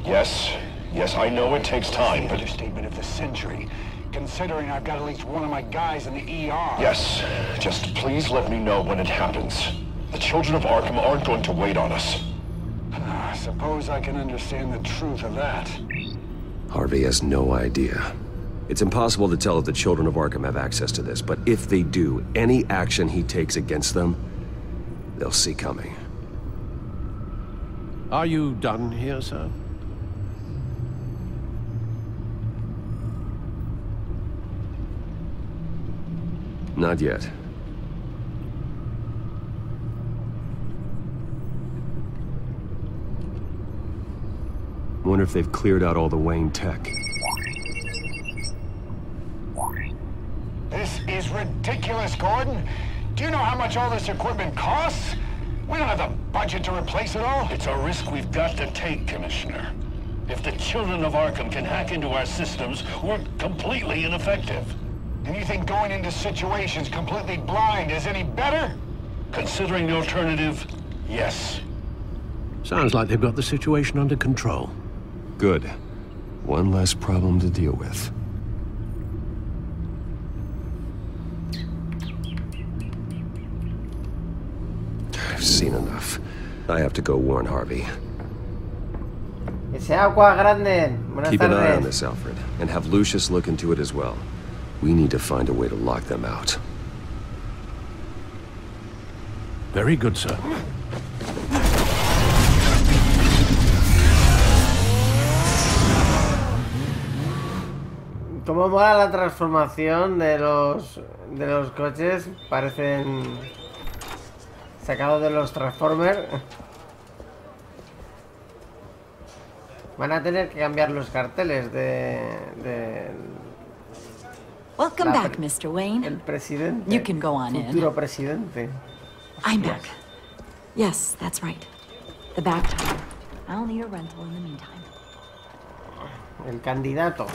Yes, I know it takes time, but... Understatement of the century, considering I've got at least one of my guys in the ER. Yes, just please let me know when it happens. The children of Arkham aren't going to wait on us. I suppose I can understand the truth of that. Harvey has no idea. It's impossible to tell if the children of Arkham have access to this, but if they do, any action he takes against them, they'll see coming. Are you done here, sir? Not yet. Wonder if they've cleared out all the Wayne tech. This is ridiculous, Gordon. Do you know how much all this equipment costs? We don't have the budget to replace it all. It's a risk we've got to take, Commissioner. If the children of Arkham can hack into our systems, we're completely ineffective. And you think going into situations completely blind is any better? Considering the alternative, yes. Sounds like they've got the situation under control. Good. One less problem to deal with. I've seen enough. I have to go warn Harvey. Ese agua grande. Buenas Keep an tardes. eye on this, Alfred, and have Lucius look into it as well. We need to find a way to lock them out. Very good, sir. Como mola la transformación de los coches, parecen sacados de los Transformers. Van a tener que cambiar los carteles de Welcome back, Mr. Wayne. El presidente. You can go on in. Futuro presidente. I'm back. Yes, that's right. The back door. I'll need a rental in the meantime. El candidato.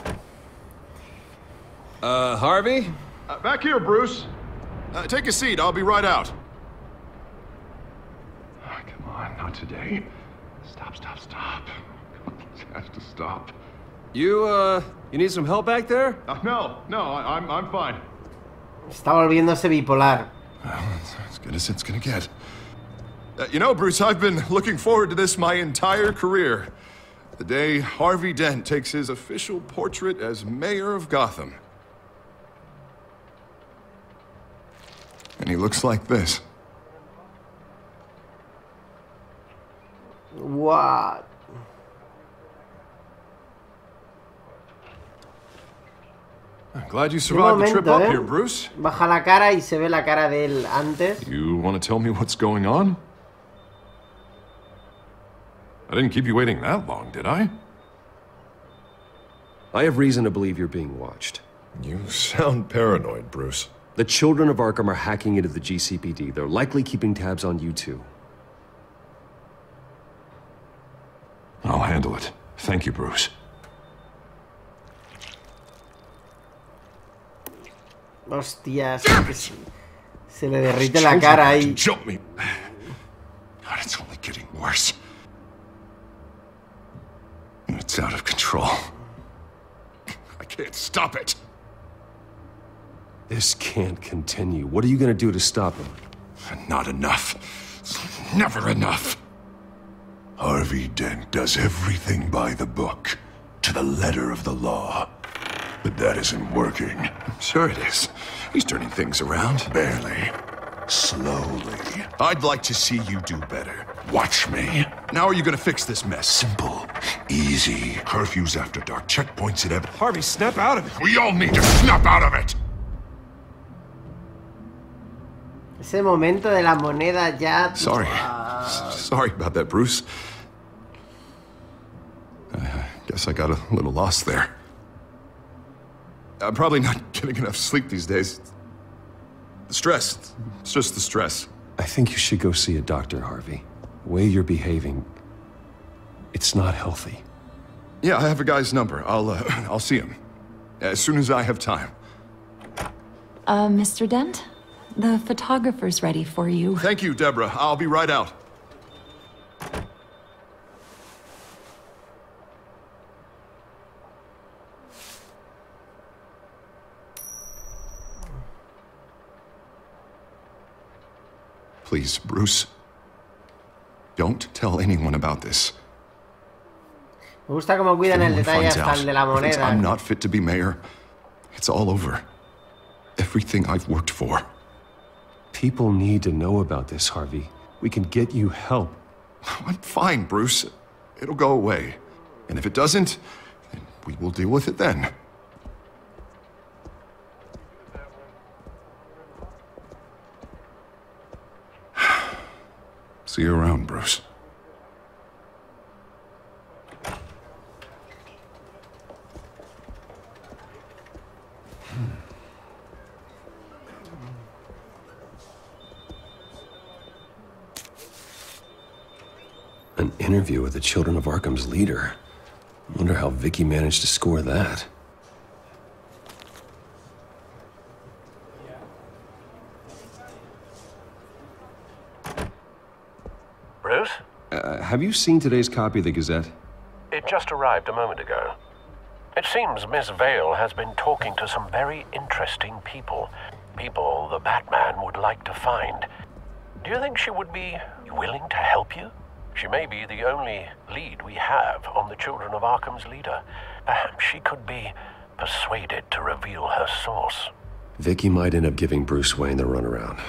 Harvey? Back here, Bruce. Take a seat. I'll be right out. Oh, come on, not today. Stop. It has to stop. You need some help back there? No, I'm fine. Está volviéndose bipolar. Well, as good as it's gonna get. You know, Bruce, I've been looking forward to this my entire career. The day Harvey Dent takes his official portrait as mayor of Gotham. And he looks like this. What? I'm glad you survived the trip up here, Bruce. Baja la cara y se ve la cara de él antes. You want to tell me what's going on? I didn't keep you waiting that long, did I? I have reason to believe you're being watched. You sound paranoid, Bruce. The children of Arkham are hacking into the GCPD. They're likely keeping tabs on you too. I'll handle it. Thank you, Bruce. Hostias, se le derrite la cara ahí. Jump me. God, it's only getting worse. It's out of control. I can't stop it. This can't continue. What are you gonna do to stop him? Not enough. Never enough. Harvey Dent does everything by the book, to the letter of the law. But that isn't working. Sure it is. He's turning things around. Barely. Slowly. I'd like to see you do better. Watch me. Now are you gonna fix this mess? Simple. Easy. Curfews after dark. Checkpoints at every... Harvey, snap out of it. We all need to snap out of it. Ese momento de la moneda ya... Sorry. Sorry about that, Bruce. I guess I got a little lost there. I'm probably not getting enough sleep these days. The stress. It's just the stress. I think you should go see a doctor, Harvey. The way you're behaving, it's not healthy. Yeah, I have a guy's number. I'll see him as soon as I have time. Mr. Dent? The photographer's ready for you. Thank you, Deborah. I'll be right out. Please, Bruce. Don't tell anyone about this. Me gusta cómo cuidan el If anyone detalle finds hasta el de la out that I'm moneda. not fit to be mayor, it's all over. Everything I've worked for. People need to know about this, Harvey. We can get you help. I'm fine, Bruce. It'll go away. And if it doesn't, then we will deal with it then. See you around, Bruce. An interview with the Children of Arkham's leader. I wonder how Vicky managed to score that. Bruce? Have you seen today's copy of the Gazette? It just arrived a moment ago. It seems Miss Vale has been talking to some very interesting people. People the Batman would like to find. Do you think she would be willing to help you? She may be the only lead we have on the Children of Arkham's leader. Perhaps she could be persuaded to reveal her source. Vicky might end up giving Bruce Wayne the runaround.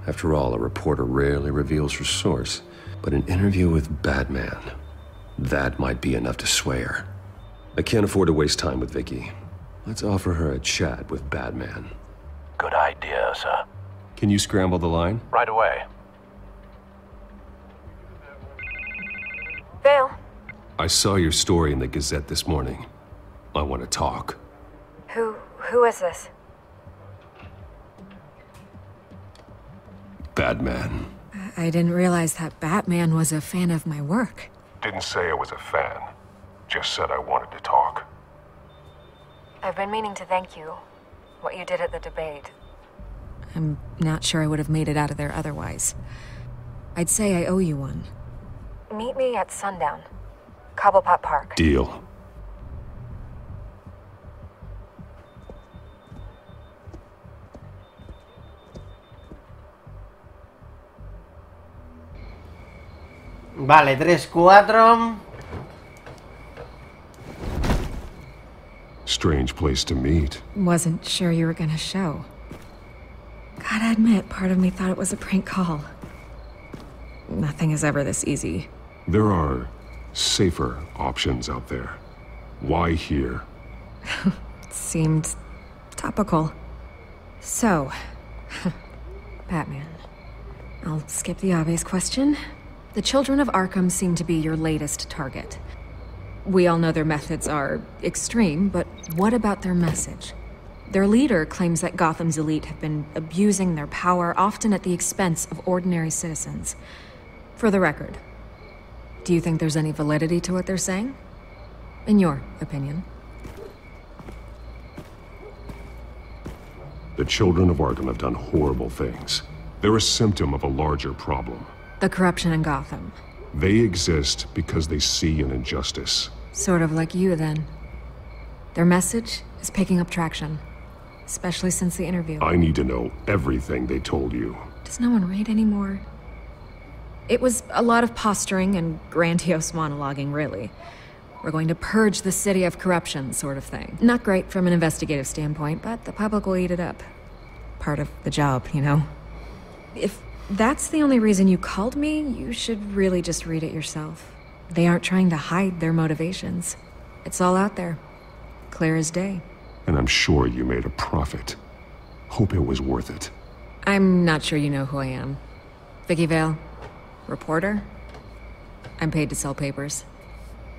After all, a reporter rarely reveals her source. But an interview with Batman, that might be enough to sway her. I can't afford to waste time with Vicky. Let's offer her a chat with Batman. Good idea, sir. Can you scramble the line? Right away. Vale. I saw your story in the Gazette this morning. I want to talk. Who is this? Batman. I didn't realize that Batman was a fan of my work. Didn't say I was a fan. Just said I wanted to talk. I've been meaning to thank you. What you did at the debate. I'm not sure I would have made it out of there otherwise. I'd say I owe you one. Meet me at sundown. Cobblepot Park. Deal. Vale, 3-4. Strange place to meet. Wasn't sure you were gonna show. Gotta admit, part of me thought it was a prank call. Nothing is ever this easy. There are safer options out there. Why here? Seemed topical. So, Batman. I'll skip the obvious question. The Children of Arkham seem to be your latest target. We all know their methods are extreme, but what about their message? Their leader claims that Gotham's elite have been abusing their power, often at the expense of ordinary citizens. For the record, do you think there's any validity to what they're saying? In your opinion? The Children of Arkham have done horrible things. They're a symptom of a larger problem. The corruption in Gotham. They exist because they see an injustice. Sort of like you, then. Their message is picking up traction. Especially since the interview. I need to know everything they told you. Does no one read anymore? It was a lot of posturing and grandiose monologuing, really. We're going to purge the city of corruption, sort of thing. Not great from an investigative standpoint, but the public will eat it up. Part of the job, you know? If that's the only reason you called me, you should really just read it yourself. They aren't trying to hide their motivations. It's all out there. Clear as day. And I'm sure you made a profit. Hope it was worth it. I'm not sure you know who I am. Vicky Vale. Reporter. I'm paid to sell papers.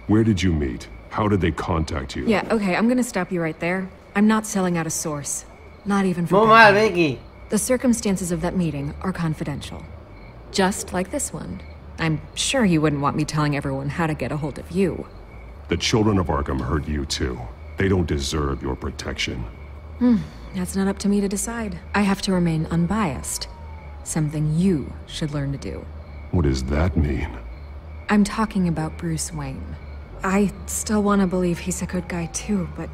Where did you meet? How did they contact you? Yeah, okay, I'm gonna stop you right there. I'm not selling out a source. Not even for Muy mal, Vicky. The circumstances of that meeting are confidential. Just like this one. I'm sure you wouldn't want me telling everyone how to get a hold of you. The children of Arkham hurt you too. They don't deserve your protection. That's not up to me to decide. I have to remain unbiased. Something you should learn to do. What does that mean? I'm talking about Bruce Wayne. I still want to believe he's a good guy too, but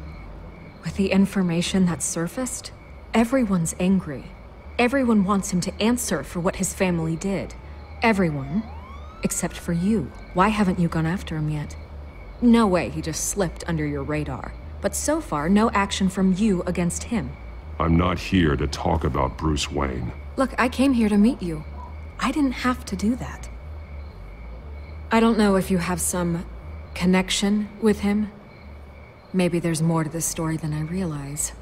with the information that's surfaced, everyone's angry. Everyone wants him to answer for what his family did. Everyone, except for you. Why haven't you gone after him yet? No way he just slipped under your radar. But so far, no action from you against him. I'm not here to talk about Bruce Wayne. Look, I came here to meet you. I didn't have to do that. I don't know if you have some connection with him. Maybe there's more to this story than I realize.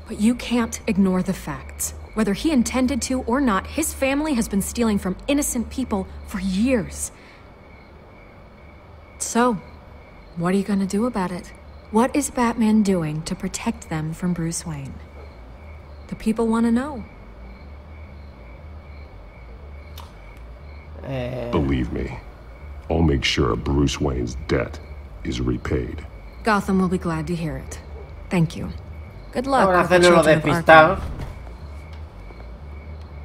But you can't ignore the facts. Whether he intended to or not, his family has been stealing from innocent people for years. So, what are you gonna do about it? What is Batman doing to protect them from Bruce Wayne? The people want to know. Believe me, I'll make sure Bruce Wayne's debt is repaid. Gotham will be glad to hear it. Thank you. Good luck Ahora with the hacerlo children of despistados. Arkham.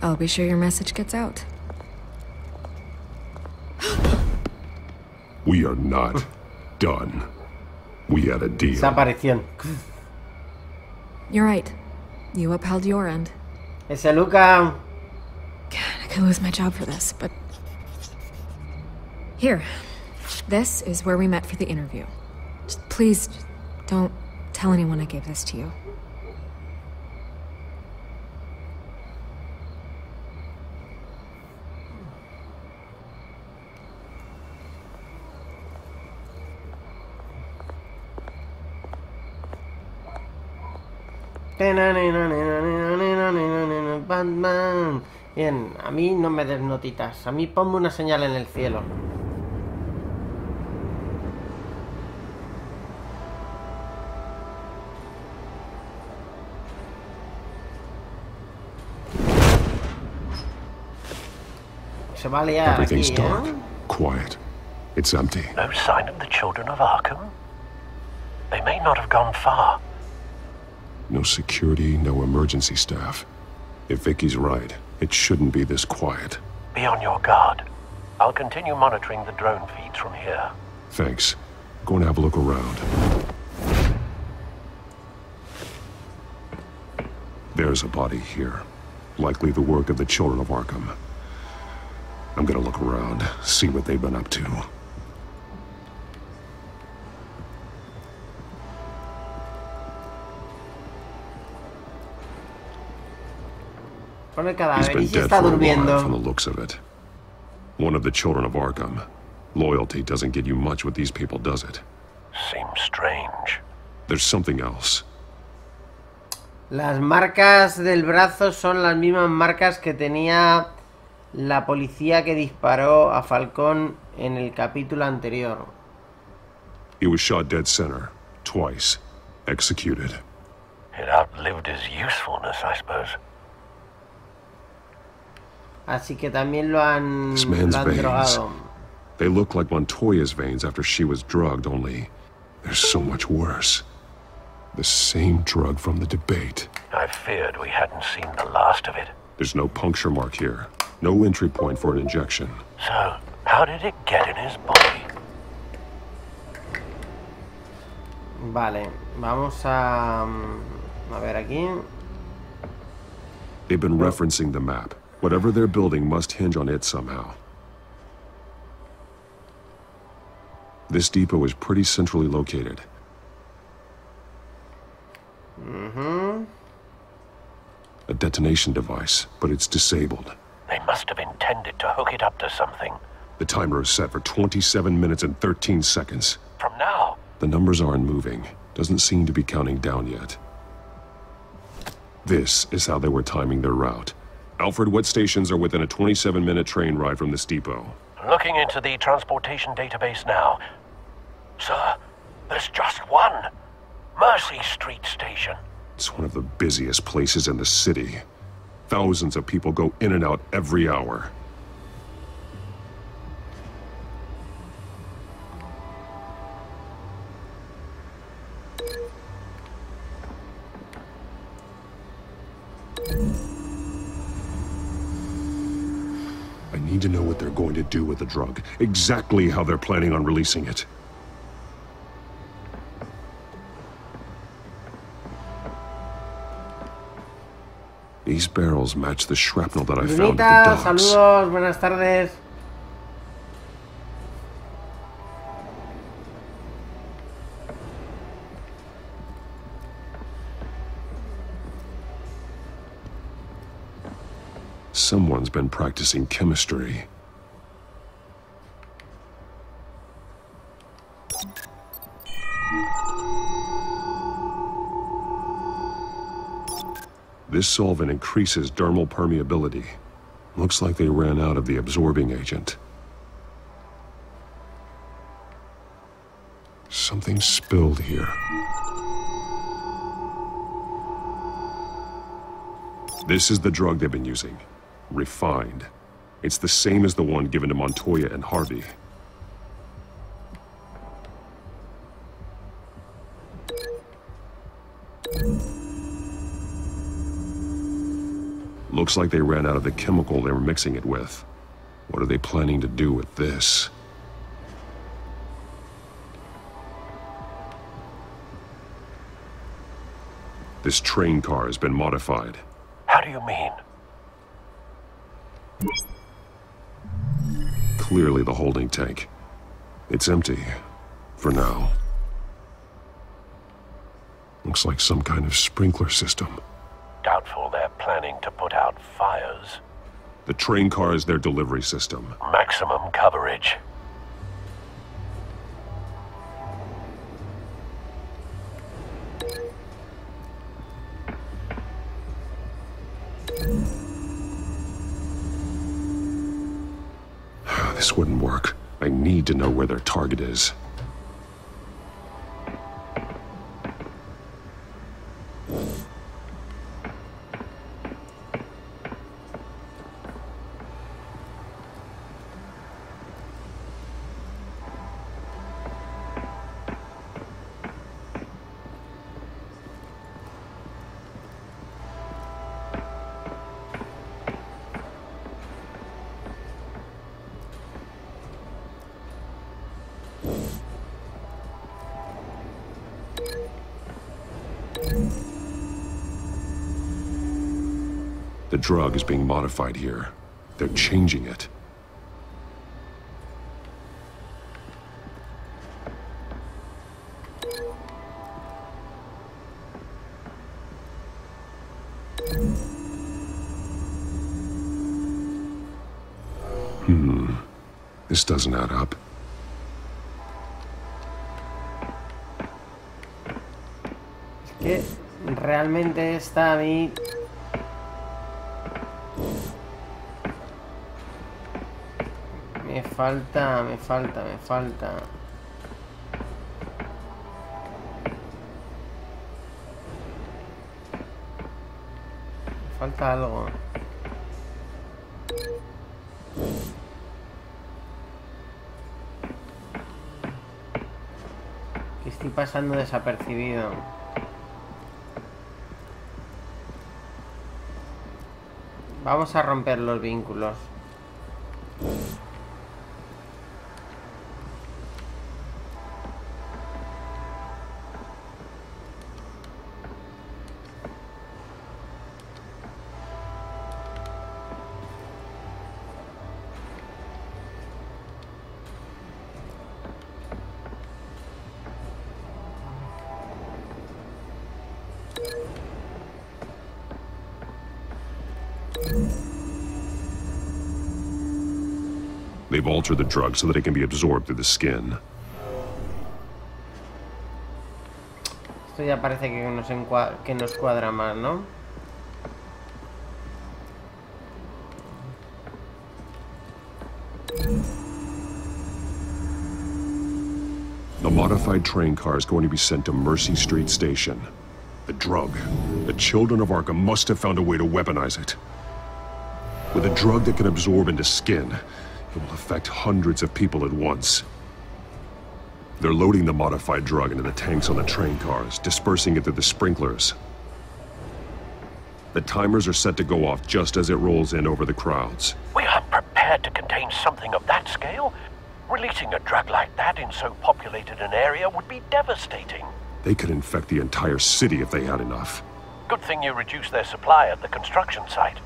I'll be sure your message gets out. We are not done. We had a deal. Desaparición. You're right. You upheld your end. Ese Luca. God, I could lose my job for this, but... Here. This is where we met for the interview. Just please, don't tell anyone I gave this to you. Batman. Bien, a mí no me des notitas. A mí ponme una señal en el cielo. Se va a liar Everything's aquí, dark, quiet. It's empty. No sign of the children of Arkham? They may not have gone far. No security, no emergency staff. If Vicky's right, it shouldn't be this quiet. Be on your guard. I'll continue monitoring the drone feeds from here. Thanks. Go and have a look around. There's a body here. Likely the work of the children of Arkham. I'm gonna look around, see what they've been up to. Pon el He's cadáver been y se dead está for a while durmiendo. from the looks of it. One of the children of Arkham. Loyalty doesn't get you much with these people, does it? Seems strange. There's something else. Las marcas del brazo son las mismas marcas que tenía la policía que disparó a Falcón en el capítulo anterior. He was shot dead center, twice, executed. It outlived his usefulness, I suppose. Así que también lo han This man's veins, drogado. they look like Montoya's veins after she was drugged, only they're so much worse. The same drug from the debate. I feared we hadn't seen the last of it. There's no puncture mark here. No entry point for an injection. So, how did it get in his body? Vale, vamos a ver aquí. They've been referencing the map. Whatever they're building must hinge on it somehow. This depot is pretty centrally located. Mm-hmm. A detonation device, but it's disabled. They must have intended to hook it up to something. The timer is set for 27 minutes and 13 seconds. From now? The numbers aren't moving. Doesn't seem to be counting down yet. This is how they were timing their route. Alfred, what stations are within a 27-minute train ride from this depot? Looking into the transportation database now. Sir, there's just one. Mercy Street Station. It's one of the busiest places in the city. Thousands of people go in and out every hour. I need to know what they're going to do with the drug. Exactly how they're planning on releasing it. These barrels match the shrapnel that I found at the docks. Saludos, buenas tardes. Someone's been practicing chemistry. This solvent increases dermal permeability. Looks like they ran out of the absorbing agent. Something spilled here. This is the drug they've been using. Refined. It's the same as the one given to Montoya and Harvey. Looks like they ran out of the chemical they were mixing it with. What are they planning to do with this? This train car has been modified. How do you mean? Clearly the holding tank. It's empty. For now. Looks like some kind of sprinkler system. Doubtful they're planning to put out fires. The train car is their delivery system. Maximum coverage. This wouldn't work. I need to know where their target is. The drug is being modified here. They're changing it. This doesn't add up. Es que realmente esta a mí... Me falta. Me falta algo. Que estoy pasando desapercibido. Vamos a romper los vínculos. They've altered the drug so that it can be absorbed through the skin. Esto ya parece que nos cuadra más, ¿no? The modified train car is going to be sent to Mercy Street Station. The drug. The children of Arkham must have found a way to weaponize it. With a drug that can absorb into skin, it will affect hundreds of people at once. They're loading the modified drug into the tanks on the train cars, dispersing it through the sprinklers. The timers are set to go off just as it rolls in over the crowds. We aren't prepared to contain something of that scale. Releasing a drug like that in so populated an area would be devastating. They could infect the entire city if they had enough. Good thing you reduced their supply at the construction site.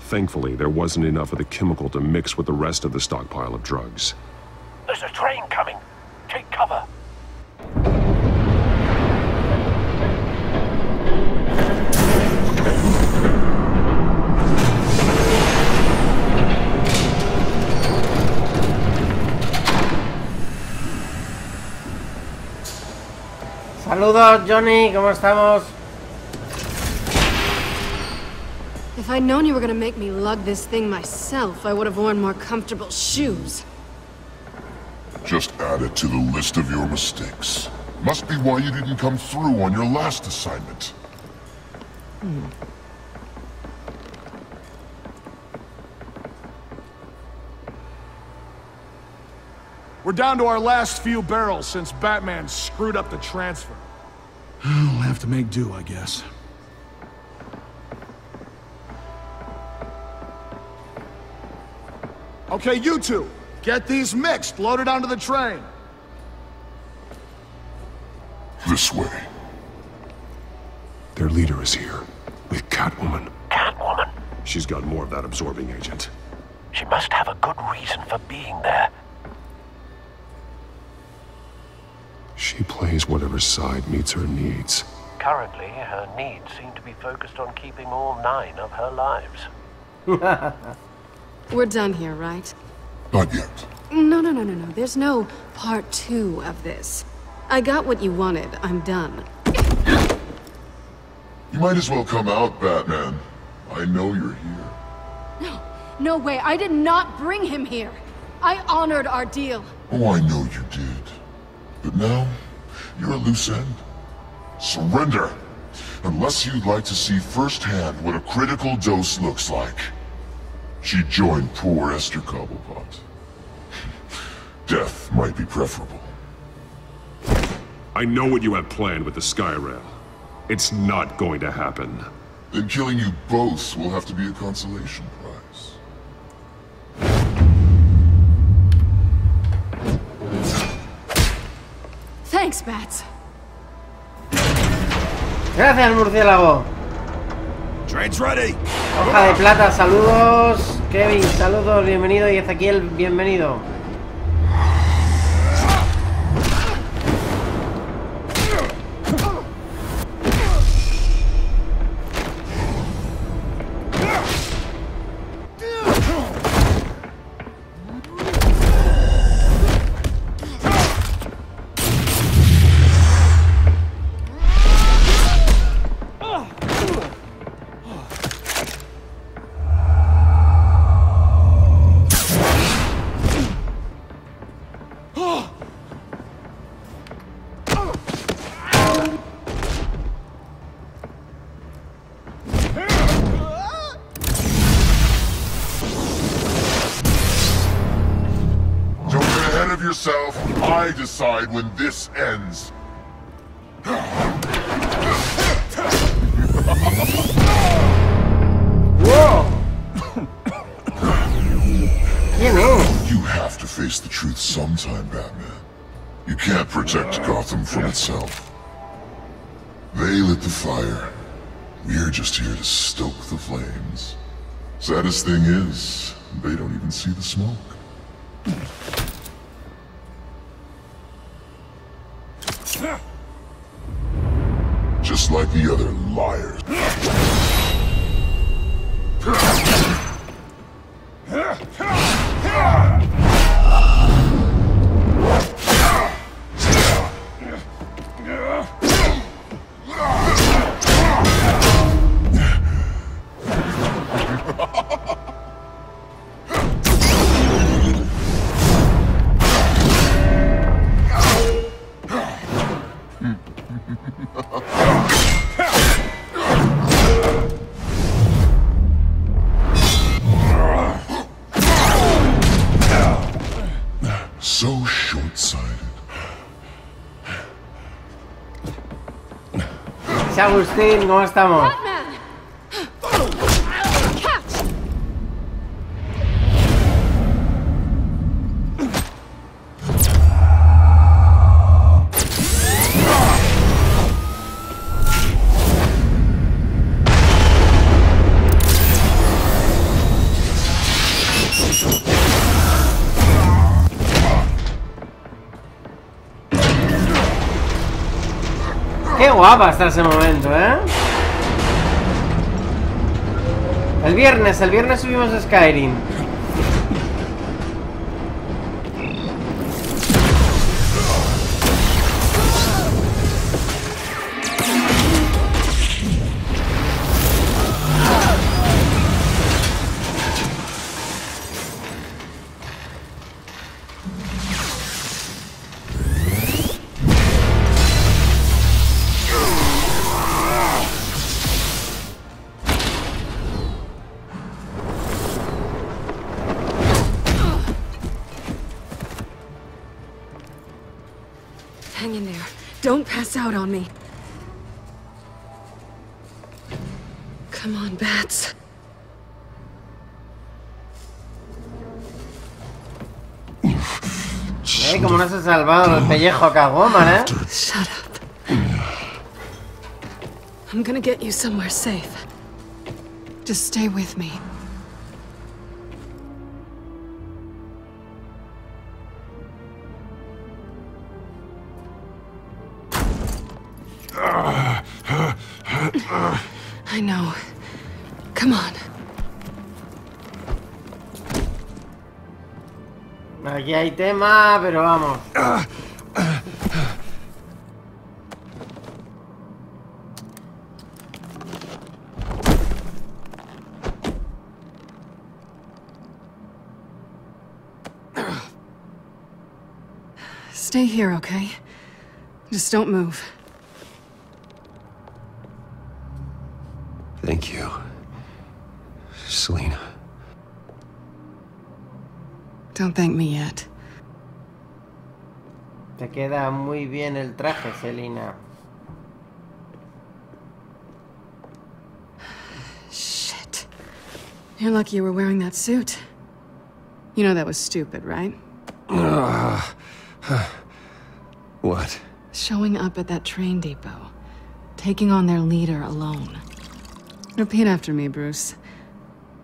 Thankfully, there wasn't enough of the chemical to mix with the rest of the stockpile of drugs. There's a train coming. Take cover. Saludos, Johnny, ¿cómo estamos? If I'd known you were gonna make me lug this thing myself, I would have worn more comfortable shoes. Just add it to the list of your mistakes. Must be why you didn't come through on your last assignment. We're down to our last few barrels since Batman screwed up the transfer. We'll have to make do, I guess. Okay, you two, get these mixed, loaded onto the train. This way. Their leader is here, with Catwoman. Catwoman? She's got more of that absorbing agent. She must have a good reason for being there. She plays whatever side meets her needs. Currently, her needs seem to be focused on keeping all 9 of her lives. We're done here, right? Not yet. No. There's no part 2 of this. I got what you wanted. I'm done. You might as well come out, Batman. I know you're here. No way. I did not bring him here. I honored our deal. Oh, I know you did. But now, you're a loose end. Surrender! Unless you'd like to see firsthand what a critical dose looks like. She joined poor Esther Cobblepot. Death might be preferable. I know what you have planned with the Skyrail. It's not going to happen. Then killing you both will have to be a consolation prize. Thanks, Bats. Gracias, murciélago. Train's ready. Hoja de plata, saludos. Kevin, saludos, bienvenido. Y Ezequiel, bienvenido. I decide when this ends. Whoa! You have to face the truth sometime, Batman. You can't protect Gotham from itself. They lit the fire. We're just here to stoke the flames. Saddest thing is, they don't even see the smoke. Just like the other liars. So short-sighted. Agustín, ¿cómo estamos? Qué guapa hasta ese momento, ¿eh? El viernes subimos a Skyrim. Hang in there. Don't pass out on me. Come on, bats. Como no se ha salvado el pellejo Catwoman, ¿eh? Shut up. I'm gonna get you somewhere safe. Just stay with me. I know. Come on. Aquí hay tema, pero vamos. Stay here, okay? Just don't move. Thank you, Selena. Don't thank me yet. Te queda muy bien el traje, Selena. Shit. You're lucky you were wearing that suit. You know that was stupid, right? What? Showing up at that train depot. Taking on their leader alone. Repeat after me, Bruce.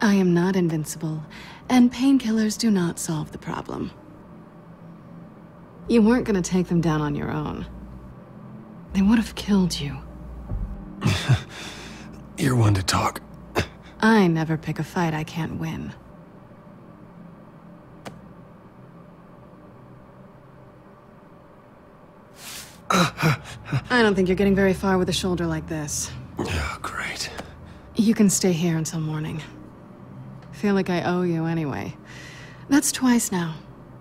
I am not invincible, and painkillers do not solve the problem. You weren't gonna take them down on your own. They would have killed you. You're one to talk. I never pick a fight I can't win. I don't think you're getting very far with a shoulder like this. Oh, great. You can stay here until morning. Feel like I owe you anyway. That's twice now.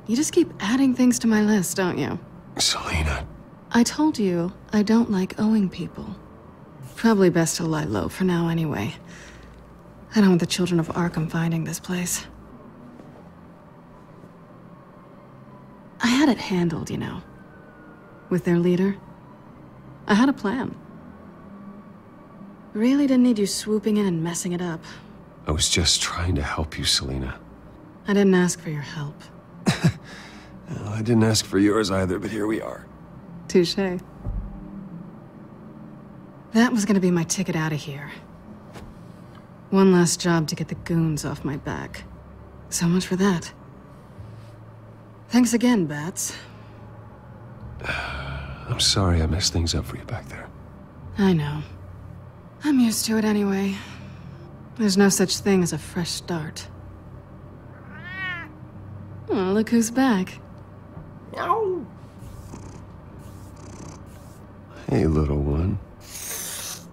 You just keep adding things to my list, don't you? Selena. I told you I don't like owing people. Probably best to lie low for now anyway. I don't want the children of Arkham finding this place. I had it handled, you know. With their leader. I had a plan. Really didn't need you swooping in and messing it up. I was just trying to help you, Selena. I didn't ask for your help. Well, I didn't ask for yours either, but here we are. Touché. That was gonna be my ticket out of here. One last job to get the goons off my back. So much for that. Thanks again, Bats. I'm sorry I messed things up for you back there. I know. I'm used to it anyway. There's no such thing as a fresh start. Oh, look who's back. Meow. Hey, little one.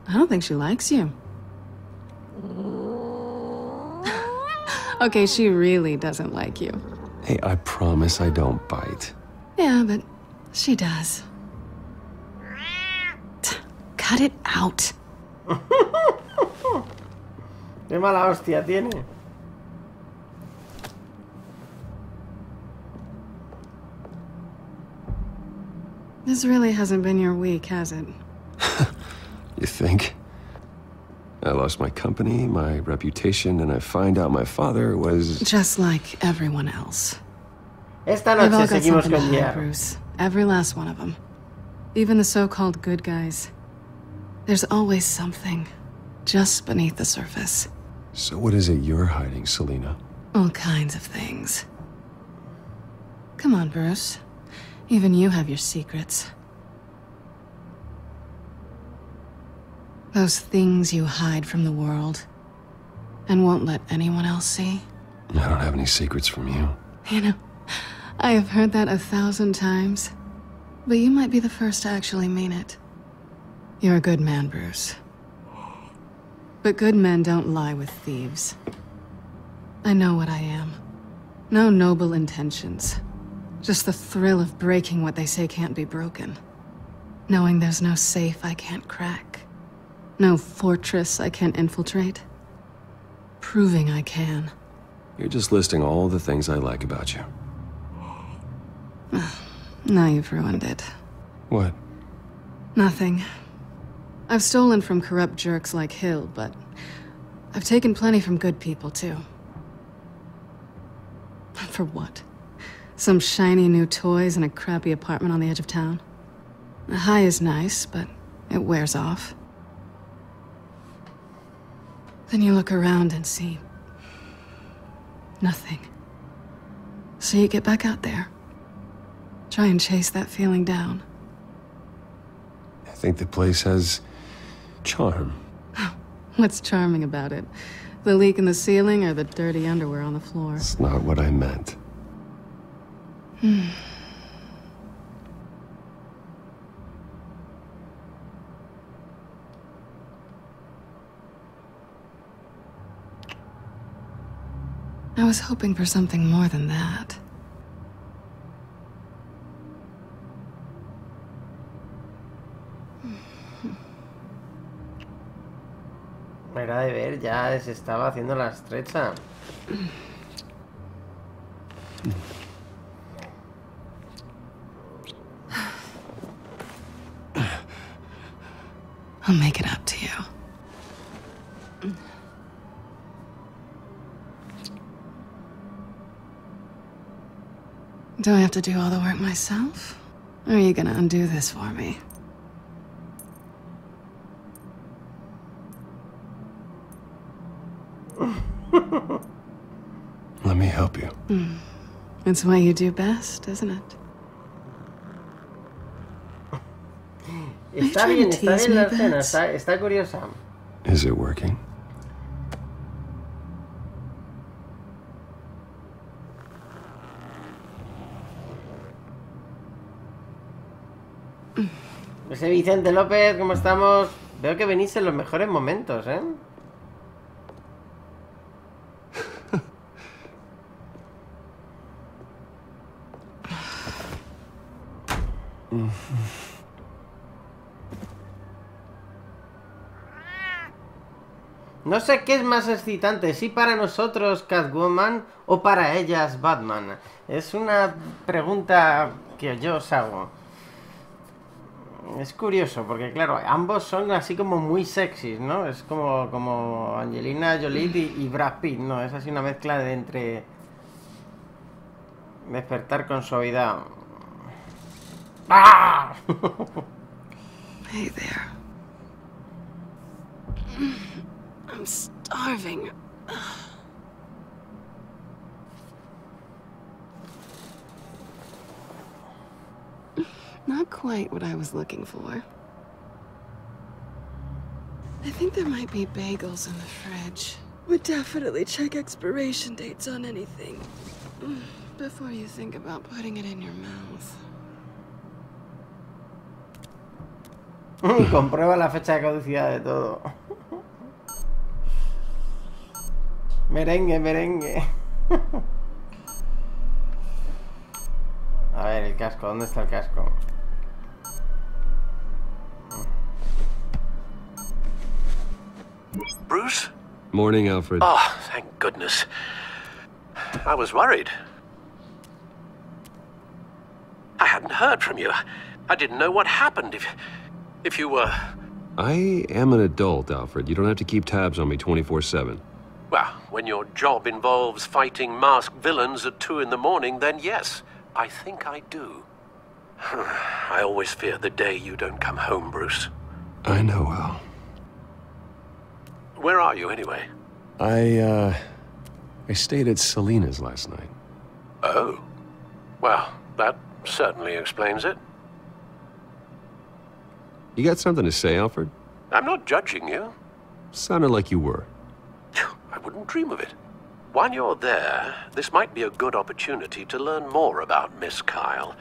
I don't think she likes you. Okay, she really doesn't like you. Hey, I promise I don't bite. Yeah, but she does. Cut it out. Qué mala hostia tiene. This really hasn't been your week, has it? You think? I lost my company, my reputation, and I find out my father was... Just like everyone else. Esta They've all noche got seguimos something to con hide, Jer. Bruce. Every last one of them. Even the so-called good guys. There's always something just beneath the surface. So what is it you're hiding, Selina? All kinds of things. Come on, Bruce. Even you have your secrets. Those things you hide from the world and won't let anyone else see. I don't have any secrets from you. You know, I have heard that 1,000 times, but you might be the first to actually mean it. You're a good man, Bruce. But good men don't lie with thieves. I know what I am. No noble intentions. Just the thrill of breaking what they say can't be broken. Knowing there's no safe I can't crack. No fortress I can't infiltrate. Proving I can. You're just listing all the things I like about you. Now you've ruined it. What? Nothing. I've stolen from corrupt jerks like Hill, but I've taken plenty from good people, too. For what? Some shiny new toys and a crappy apartment on the edge of town? The high is nice, but it wears off. Then you look around and see nothing. So you get back out there. Try and chase that feeling down. I think the place has charm. What's charming about it? The leak in the ceiling or the dirty underwear on the floor? It's not what I meant. I was hoping for something more than that. Era de ver, ya se estaba haciendo la estrecha. I'll make it up to you. Do I have to do all the work myself? Or are you gonna undo this for me? Let me help you. It's what you do best, isn't it? Está bien la escena, está curiosa. Is it working? Ese Vicente López, ¿cómo estamos? Veo que venís en los mejores momentos, ¿eh? No sé qué es más excitante, si para nosotros Catwoman o para ellas Batman. Es una pregunta que yo os hago. Es curioso, porque claro, ambos son así como muy sexys, ¿no? Es como Angelina Jolie y Brad Pitt, ¿no? Es así una mezcla de entre despertar con suavidad. ¡Ah! Hey there. I'm starving. Not quite what I was looking for. I think there might be bagels in the fridge. Would definitely check expiration dates on anything before you think about putting it in your mouth. Comprueba la fecha de caducidad de todo. Merengue, merengue. A ver, el casco, ¿dónde está el casco? Bruce? Morning, Alfred. Oh, thank goodness. I was worried. I hadn't heard from you. I didn't know what happened if you were... I am an adult, Alfred. You don't have to keep tabs on me 24/7. Well, when your job involves fighting masked villains at 2 in the morning, then yes, I think I do. I always fear the day you don't come home, Bruce. I know, Al. Where are you, anyway? I stayed at Selena's last night. Oh. Well, that certainly explains it. You got something to say, Alfred? I'm not judging you. Sounded like you were. I wouldn't dream of it. While you're there, this might be a good opportunity to learn more about Miss Kyle.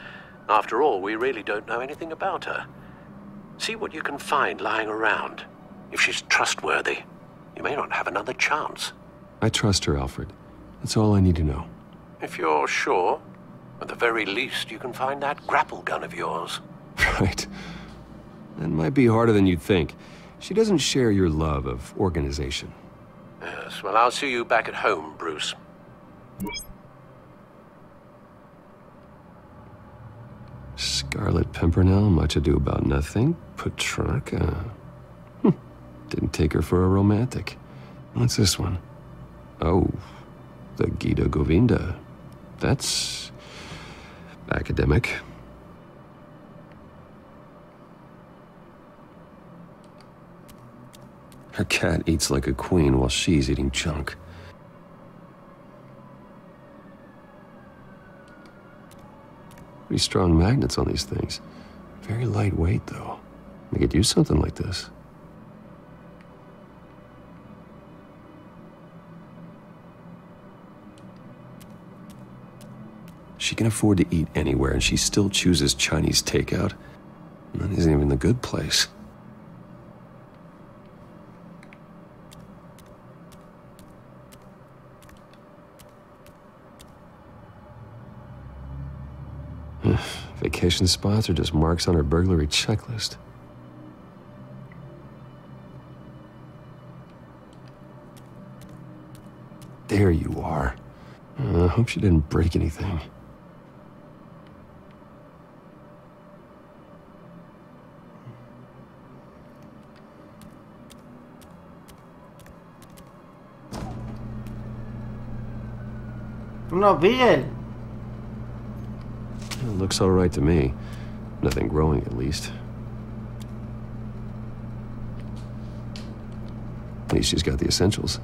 After all, we really don't know anything about her. See what you can find lying around. If she's trustworthy, you may not have another chance. I trust her, Alfred. That's all I need to know. If you're sure, at the very least, you can find that grapple gun of yours. Right. That might be harder than you'd think. She doesn't share your love of organization. Yes, well, I'll see you back at home, Bruce. Scarlet Pimpernel, much ado about nothing. Petrarca. Didn't take her for a romantic. What's this one? Oh, the Gita Govinda. That's academic. Her cat eats like a queen while she's eating junk. Pretty strong magnets on these things. Very lightweight, though. They could use something like this. She can afford to eat anywhere, and she still chooses Chinese takeout. And that isn't even the good place. Vacation spots are just marks on her burglary checklist. There you are. I hope she didn't break anything. No, Miguel. It looks all right to me. Nothing growing, at least. At least she's got the essentials.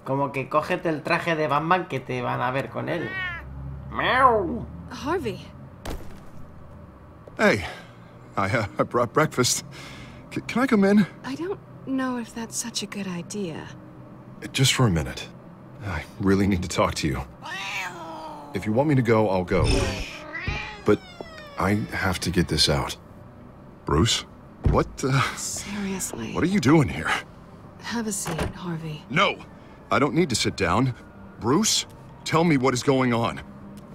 Como que cógete el traje de Batman que te van a ver con él. Meow. Harvey. Hey, I brought breakfast. Can I come in? I don't know if that's such a good idea. Just for a minute. I really need to talk to you. If you want me to go, I'll go. But I have to get this out. Bruce? What, Seriously. What are you doing here? Have a seat, Harvey. No! I don't need to sit down. Bruce, tell me what is going on.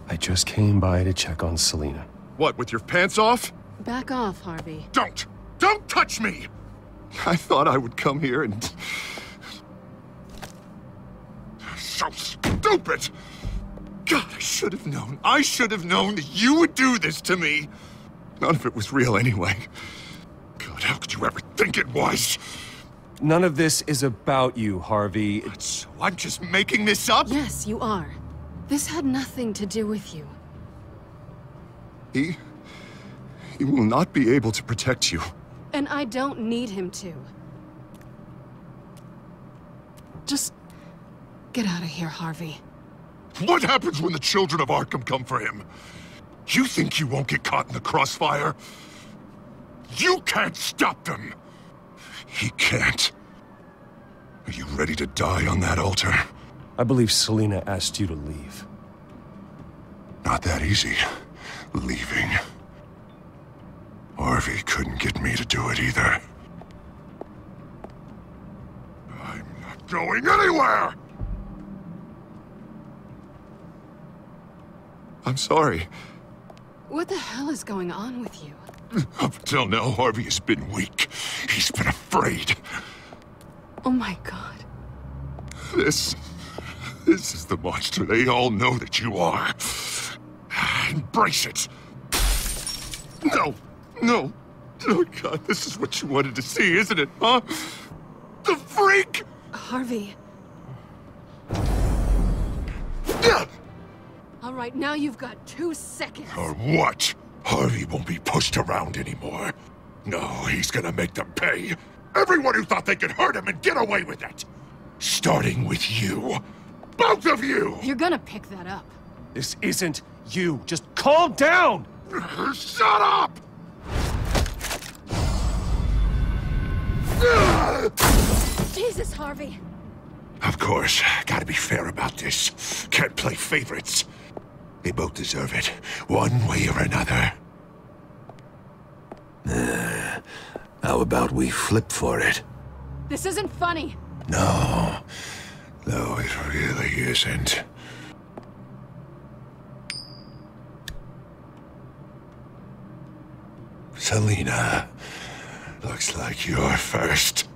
I just came by to check on Selena. What, with your pants off? Back off, Harvey. Don't! Don't touch me! I thought I would come here and... So stupid! God, I should have known. I should have known that you would do this to me. None of it was real anyway. God, how could you ever think it was? None of this is about you, Harvey. So I'm just making this up? Yes, you are. This had nothing to do with you. He will not be able to protect you. And I don't need him to. Just get out of here, Harvey. What happens when the children of Arkham come for him? You think you won't get caught in the crossfire? You can't stop them! He can't. Are you ready to die on that altar? I believe Selena asked you to leave. Not that easy. Leaving. Harvey couldn't get me to do it either. I'm not going anywhere! I'm sorry. What the hell is going on with you? Up until now, Harvey has been weak. He's been afraid. Oh my god. This is the monster they all know that you are. Embrace it. No. Oh god, this is what you wanted to see, isn't it, huh? The freak! Harvey. All right, now you've got 2 seconds. Or what? Harvey won't be pushed around anymore. No, he's gonna make them pay. Everyone who thought they could hurt him and get away with it. Starting with you. Both of you! You're gonna pick that up. This isn't you. Just calm down! Shut up! Jesus, Harvey. Of course, gotta be fair about this. Can't play favorites. They both deserve it, one way or another. How about we flip for it? This isn't funny. No, it really isn't. Selina, looks like you're first.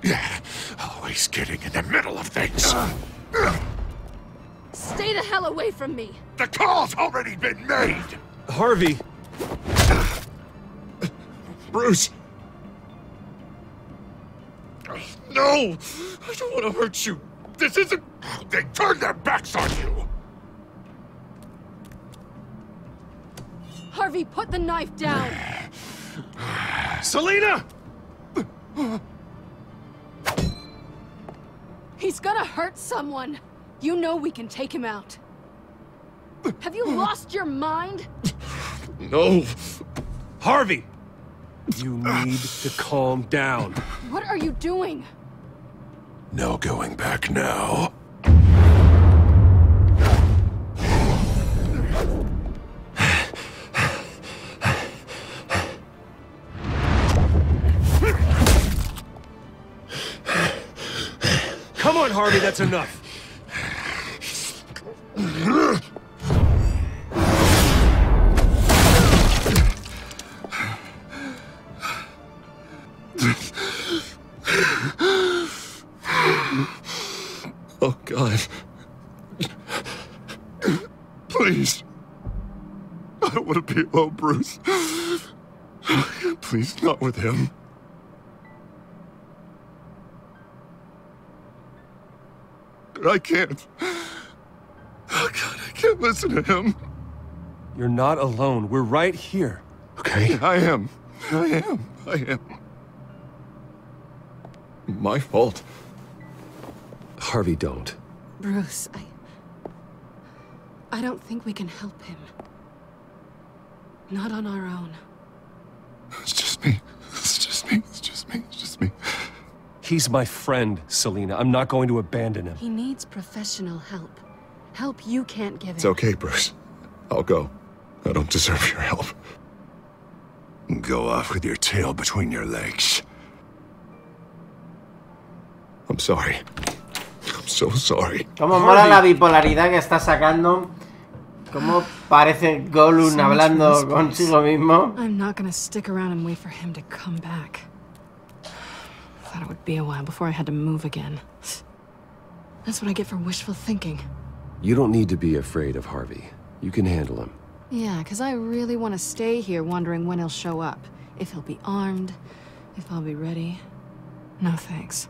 Yeah, always getting in the middle of things. Stay the hell away from me. The call's already been made! Harvey! Bruce! No! I don't want to hurt you. This isn't... They turned their backs on you! Harvey, put the knife down! Selina! He's gonna hurt someone. You know we can take him out. Have you lost your mind? No. Harvey! You need to calm down. What are you doing? No going back now. Come on, Harvey, that's enough. Oh, God. Please. I don't want to be alone, Bruce. Please, not with him. I can't. Oh, God, I can't listen to him. You're not alone. We're right here. Okay? I am. My fault. Harvey, don't. Bruce, I don't think we can help him. Not on our own. It's just me. He's my friend, Selina. I'm not going to abandon him. He needs professional help. Help you can't give him. It's okay, Bruce. I'll go. I don't deserve your help. Go off with your tail between your legs. I'm sorry. I'm so sorry. Como mola la bipolaridad que está sacando. Como parece Gollum hablando consigo mismo. I'm not gonna stick around and wait for him to come back. Thought it would be a while before I had to move again. That's what I get for wishful thinking. You don't need to be afraid of Harvey. You can handle him. Yeah, because I really want to stay here wondering when he'll show up. If he'll be armed, if I'll be ready. No thanks.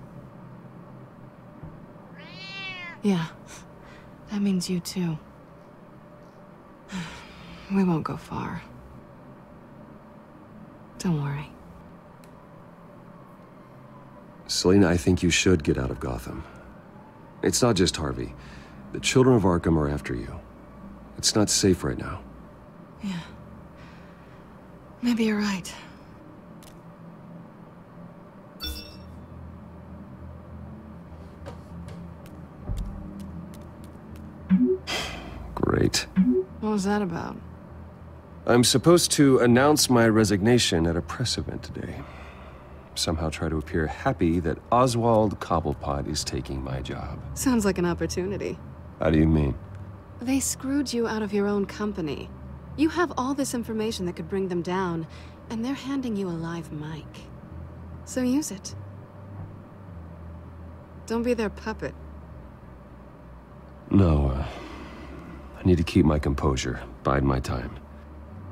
Yeah, that means you too. We won't go far. Don't worry. Selina, I think you should get out of Gotham. It's not just Harvey. The children of Arkham are after you. It's not safe right now. Yeah. Maybe you're right. Great. What was that about? I'm supposed to announce my resignation at a press event today. Somehow try to appear happy that Oswald Cobblepot is taking my job. Sounds like an opportunity. How do you mean? They screwed you out of your own company. You have all this information that could bring them down, and they're handing you a live mic. So use it. Don't be their puppet. No, I need to keep my composure, bide my time.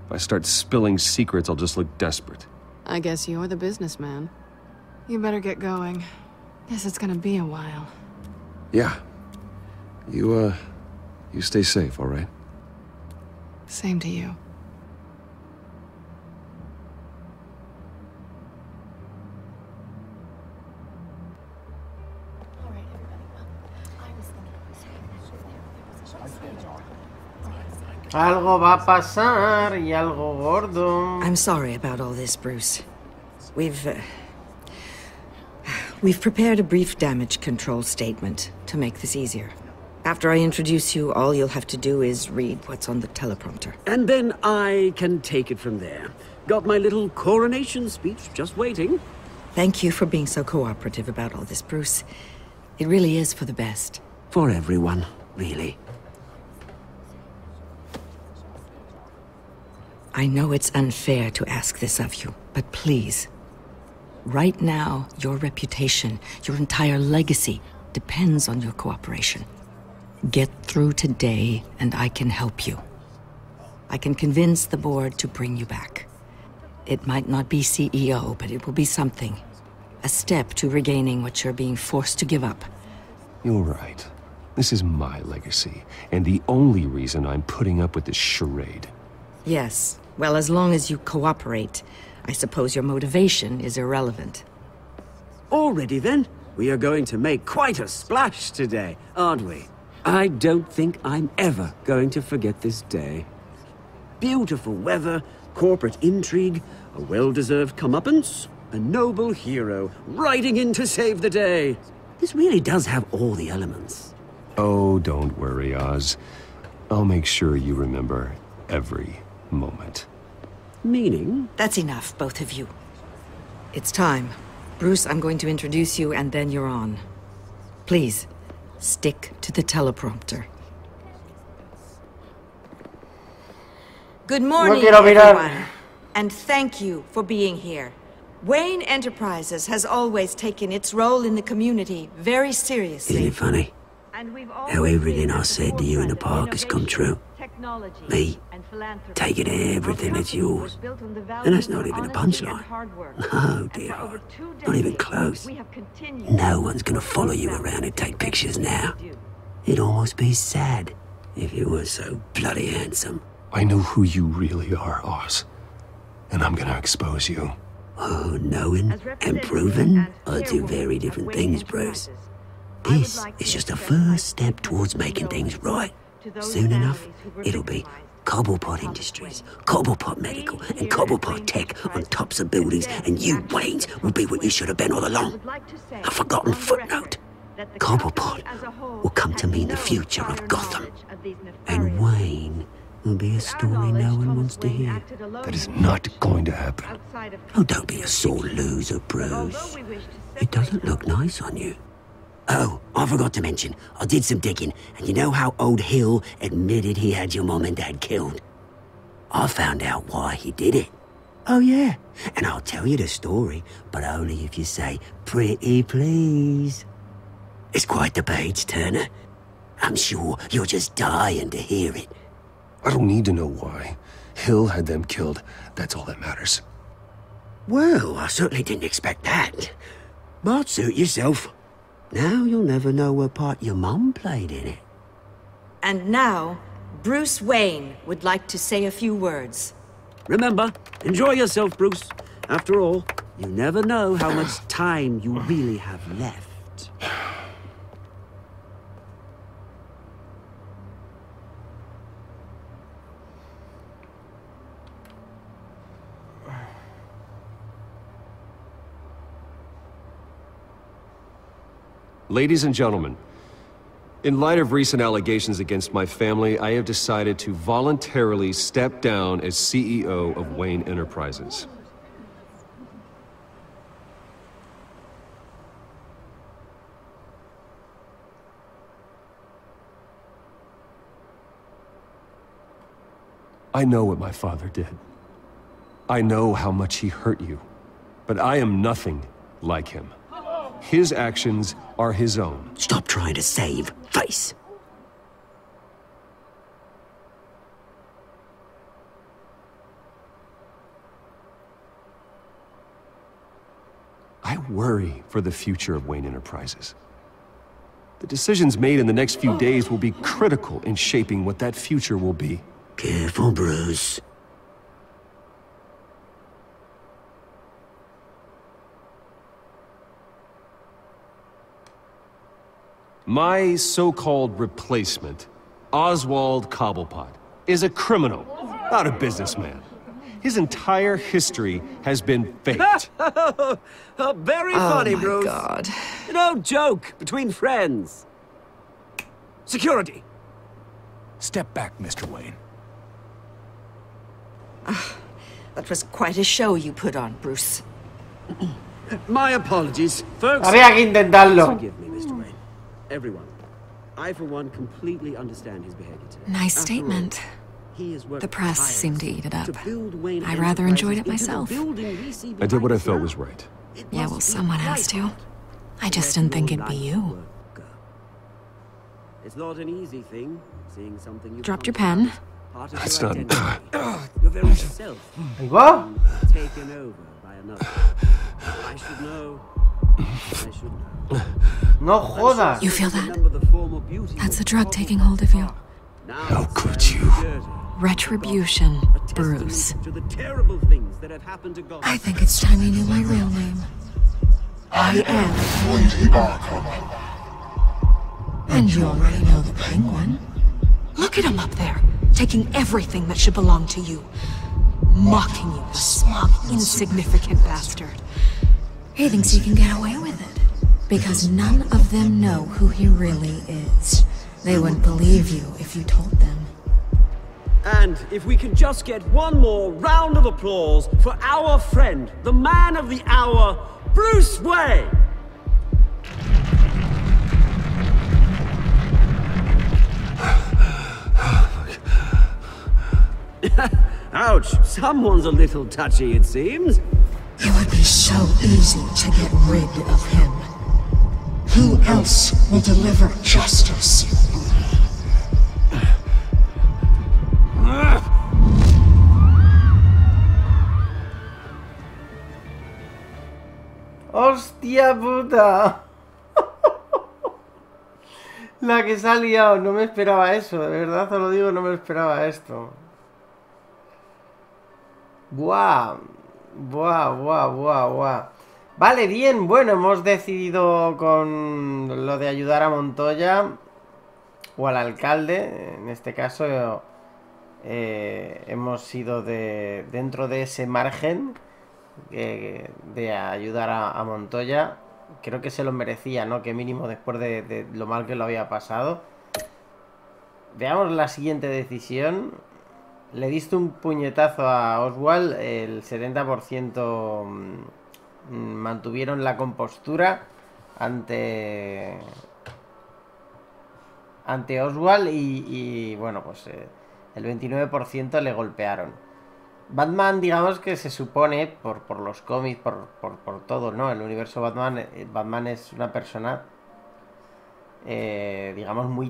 If I start spilling secrets, I'll just look desperate. I guess you're the businessman. You better get going. Guess it's gonna be a while. Yeah. You stay safe, all right? Same to you. Algo va a pasar y algo gordo. I'm sorry about all this, Bruce. We've prepared a brief damage control statement to make this easier. After I introduce you, all you'll have to do is read what's on the teleprompter. And then I can take it from there. Got my little coronation speech just waiting. Thank you for being so cooperative about all this, Bruce. It really is for the best. For everyone, really. I know it's unfair to ask this of you, but please. Right now, your reputation, your entire legacy, depends on your cooperation. Get through today, and I can help you. I can convince the board to bring you back. It might not be CEO, but it will be something. A step to regaining what you're being forced to give up. You're right. This is my legacy, and the only reason I'm putting up with this charade. Yes. Well, as long as you cooperate, I suppose your motivation is irrelevant. Already then, we are going to make quite a splash today, aren't we? I don't think I'm ever going to forget this day. Beautiful weather, corporate intrigue, a well-deserved comeuppance, a noble hero riding in to save the day. This really does have all the elements. Oh, don't worry, Oz. I'll make sure you remember every moment. Meaning? That's enough, both of you. It's time. Bruce, I'm going to introduce you, and then you're on. Please, stick to the teleprompter. Good morning, everyone. And thank you for being here. Wayne Enterprises has always taken its role in the community very seriously. Isn't it funny? How everything I said to you in the park has come true. Me, taking everything that's yours. And that's not even a punchline. No, dear. Not even close. No one's gonna follow you around and take pictures now. It'd almost be sad if you were so bloody handsome. I know who you really are, Oz. And I'm gonna expose you. Oh, knowing and proving are two very different things, Bruce. This is just a first step towards making things right. Soon enough, it'll be Cobblepot Industries, Cobblepot Medical, and Cobblepot Tech on tops of buildings, and you, Waynes, will be what you should have been all along. A forgotten footnote. Cobblepot will come to mean the future of Gotham. And Wayne will be a story no one wants to hear. That is not going to happen. Oh, don't be a sore loser, Bruce. It doesn't look nice on you. Oh, I forgot to mention, I did some digging, and you know how old Hill admitted he had your mom and dad killed? I found out why he did it. Oh yeah, and I'll tell you the story, but only if you say, "Pretty please." It's quite the page turner. I'm sure you're just dying to hear it. I don't need to know why. Hill had them killed. That's all that matters. Well, I certainly didn't expect that. But suit yourself. Now you'll never know what part your mum played in it. And now, Bruce Wayne would like to say a few words. Remember, enjoy yourself, Bruce. After all, you never know how much time you really have left. Ladies and gentlemen, in light of recent allegations against my family, I have decided to voluntarily step down as CEO of Wayne Enterprises. I know what my father did. I know how much he hurt you. But I am nothing like him. His actions are his own. Stop trying to save face. I worry for the future of Wayne Enterprises. The decisions made in the next few days will be critical in shaping what that future will be. Careful, Bruce. My so-called replacement, Oswald Cobblepot, is a criminal, not a businessman. His entire history has been faked. Very funny, Bruce. Oh, my God. No joke between friends. Security. Step back, Mr. Wayne. That was quite a show you put on, Bruce. My apologies, folks. Había que intentarlo. Forgive me, Mr. Wayne. Everyone. I, for one, completely understand his behavior today. Nice statement. The press seemed to eat it up. I rather enjoyed it myself. I did what I felt was right. Yeah, well, someone has to. I just didn't think it'd be you. It's not an easy thing, seeing something you Dropped your pen. That's not... Your very self. What? Taken over by another. I should know. I should know. No jodas. You feel that? That's the drug taking hold of you. How could you? Retribution, Bruce. I think it's time you knew my real name. I am Lady Arkham. And you already know the Penguin. Look at him up there, taking everything that should belong to you. Mocking you, the smug, insignificant bastard. He thinks he can get away with it. Because none of them know who he really is. They wouldn't believe you if you told them. And if we can just get one more round of applause for our friend, the man of the hour, Bruce Wayne! Ouch, someone's a little touchy, it seems. It would be so easy to get rid of him. Who else will deliver justice? ¡Hostia puta! La que se ha liado, no me esperaba eso, de verdad os lo digo, no me esperaba esto. Buah, buah, buah, buah, buah. Vale, bien, bueno, hemos decidido con lo de ayudar a Montoya o al alcalde, en este caso hemos sido dentro de ese margen de ayudar a Montoya. Creo que se lo merecía, ¿no? Que mínimo después de lo mal que lo había pasado. Veamos la siguiente decisión. Le diste un puñetazo a Oswald, el 70% mantuvieron la compostura ante Oswald y bueno, pues el 29% le golpearon. Batman, digamos que se supone, por los cómics, por todo, ¿no? El universo Batman, Batman es una persona, digamos, muy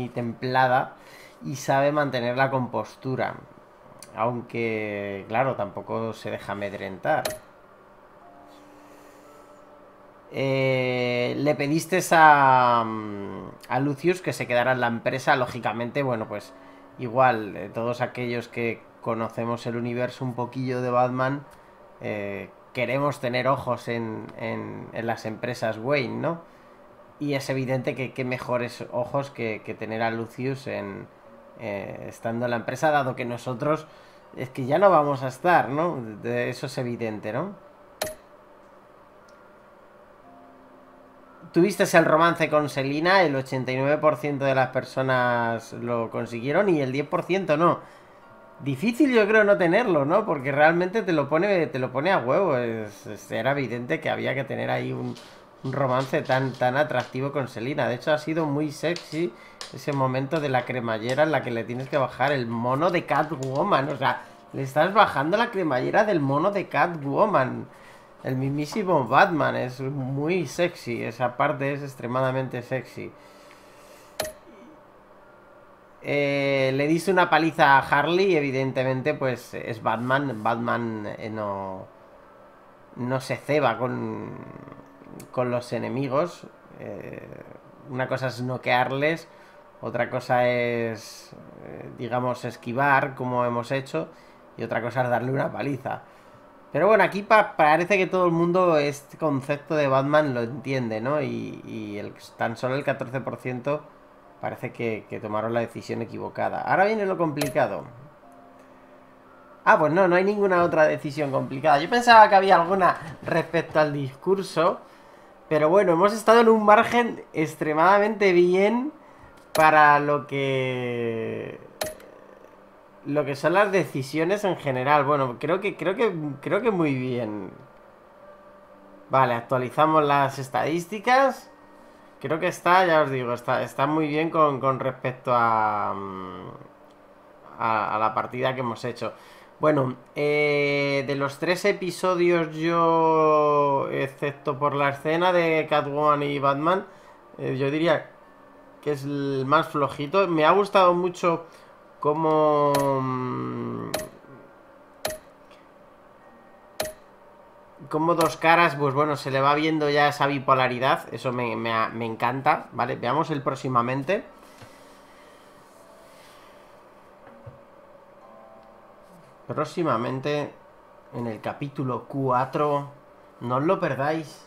templada y sabe mantener la compostura. Aunque, claro, tampoco se deja amedrentar. Le pediste a Lucius que se quedara en la empresa. Lógicamente, bueno, pues igual, todos aquellos que conocemos el universo un poquillo de Batman, queremos tener ojos en las empresas Wayne, ¿no? Y es evidente que qué mejores ojos que tener a Lucius estando en la empresa, dado que nosotros es que ya no vamos a estar, ¿no? Eso es evidente, ¿no? Tuviste el romance con Selina, el 89% de las personas lo consiguieron y el 10% no. Difícil yo creo no tenerlo, ¿no? Porque realmente te lo pone a huevo. Era evidente que había que tener ahí un romance tan atractivo con Selina. De hecho, ha sido muy sexy ese momento de la cremallera en la que le tienes que bajar el mono de Catwoman. O sea, le estás bajando la cremallera del mono de Catwoman. El mismísimo Batman. Es muy sexy. Esa parte es extremadamente sexy. Le diste una paliza a Harley. Evidentemente, pues es Batman. Batman no se ceba con los enemigos. Una cosa es noquearles, otra cosa es, digamos, esquivar, como hemos hecho, y otra cosa es darle una paliza. Pero bueno, aquí parece que todo el mundo este concepto de Batman lo entiende, ¿no? Y tan solo el 14% parece que tomaron la decisión equivocada. Ahora viene lo complicado. Ah, pues no hay ninguna otra decisión complicada. Yo pensaba que había alguna respecto al discurso, pero bueno, hemos estado en un margen extremadamente bien para lo que son las decisiones en general. Bueno, creo que muy bien. Vale, actualizamos las estadísticas. Creo que está, ya os digo, está muy bien con respecto a la partida que hemos hecho. Bueno, de los 3 episodios yo, excepto por la escena de Catwoman y Batman, yo diría que es el más flojito. Me ha gustado mucho cómo Dos Caras, pues bueno, se le va viendo ya esa bipolaridad. Eso me encanta, ¿vale? Veamos el próximamente. Próximamente, en el capítulo 4, no os lo perdáis.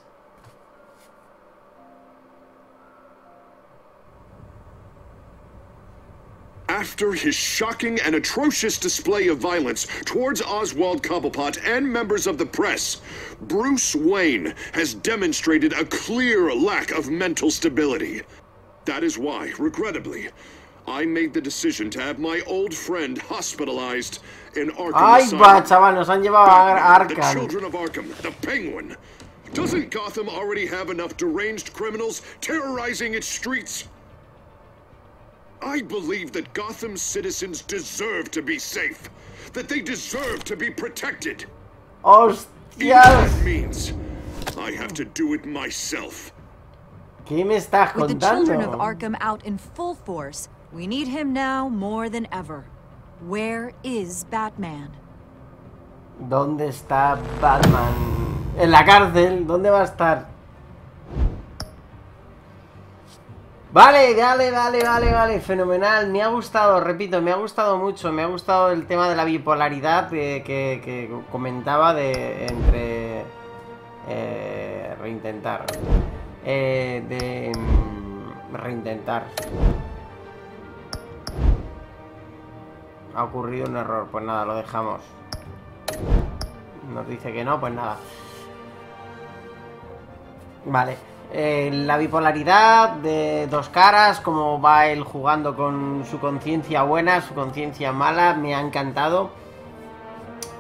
After his shocking and atrocious display of violence towards Oswald Cobblepot and members of the press, Bruce Wayne has demonstrated a clear lack of mental stability. That is why, regrettably, I made the decision to have my old friend hospitalized in Arkham Ay, va, chaval, nos han llevado a Arkham. The children of Arkham, the Penguin. Doesn't Gotham already have enough deranged criminals terrorizing its streets? I believe that Gotham's citizens deserve to be safe, that they deserve to be protected. ¡Hostias! That means I have to do it myself. ¿Qué me estás contando? With the children of Arkham out in full force, we need him now more than ever. Where is Batman? ¿Dónde está Batman? En la cárcel. ¿Dónde va a estar? Vale. Fenomenal. Me ha gustado, repito, me ha gustado mucho. Me ha gustado el tema de la bipolaridad que comentaba entre reintentar. Reintentar. Ha ocurrido un error. Pues nada, lo dejamos. Nos dice que no, pues nada. Vale. La bipolaridad de Dos Caras, cómo va él jugando con su conciencia buena, su conciencia mala, me ha encantado.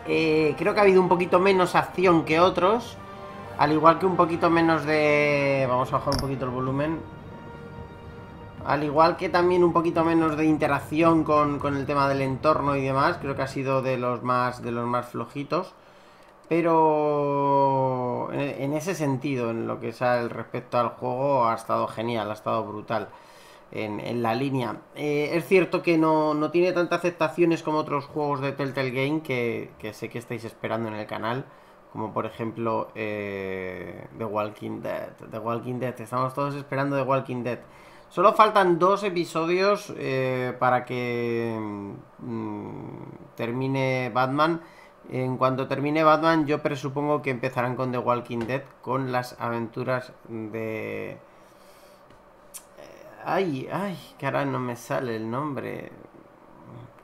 Creo que ha habido un poquito menos acción que otros, al igual que un poquito menos de... Vamos a bajar un poquito el volumen. Al igual que también un poquito menos de interacción con el tema del entorno y demás. Creo que ha sido de los más flojitos. Pero en ese sentido, en lo que es respecto al juego, ha estado genial, ha estado brutal en la línea. Es cierto que no tiene tantas aceptaciones como otros juegos de Telltale Game que sé que estáis esperando en el canal, como por ejemplo The Walking Dead. The Walking Dead, estamos todos esperando The Walking Dead. Solo faltan 2 episodios para que termine Batman. En cuanto termine Batman, yo presupongo que empezarán con The Walking Dead, con las aventuras de... Ay, que ahora no me sale el nombre.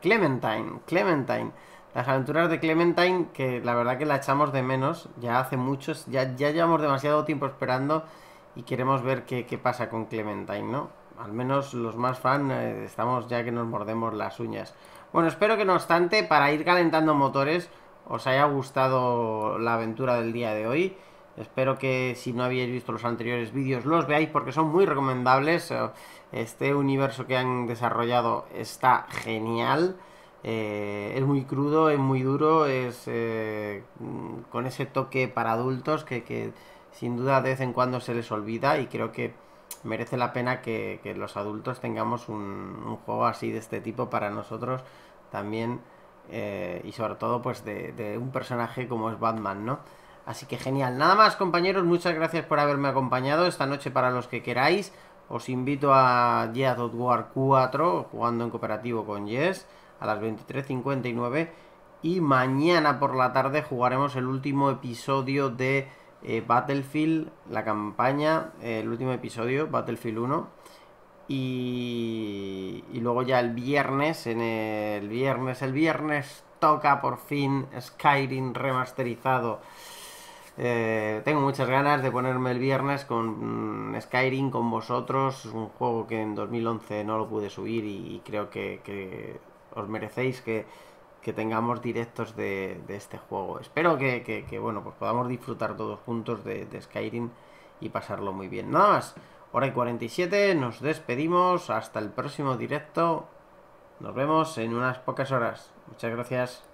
Clementine. Las aventuras de Clementine, que la verdad que la echamos de menos. Ya hace muchos, ya llevamos demasiado tiempo esperando y queremos ver qué pasa con Clementine, ¿no? Al menos los más fan estamos ya que nos mordemos las uñas. Bueno, espero que no obstante, para ir calentando motores, os haya gustado la aventura del día de hoy. Espero que si no habíais visto los anteriores vídeos los veáis porque son muy recomendables. Este universo que han desarrollado está genial. Es muy crudo, es muy duro, es con ese toque para adultos que sin duda de vez en cuando se les olvida, y creo que merece la pena que los adultos tengamos un juego así de este tipo para nosotros también, y sobre todo pues de un personaje como es Batman, ¿no? Así que genial. Nada más, compañeros, muchas gracias por haberme acompañado esta noche. Para los que queráis, os invito a Gears of War 4 jugando en cooperativo con Jess a las 23:59, y mañana por la tarde jugaremos el último episodio de Battlefield, la campaña, el último episodio, Battlefield 1, y luego ya el viernes, el viernes toca por fin Skyrim remasterizado. Tengo muchas ganas de ponerme el viernes con Skyrim con vosotros. Es un juego que en 2011 no lo pude subir, y creo que os merecéis que tengamos directos de este juego. Espero que bueno, pues podamos disfrutar todos juntos de Skyrim y pasarlo muy bien. Nada más, hora y 47, nos despedimos, hasta el próximo directo. Nos vemos en unas pocas horas. Muchas gracias.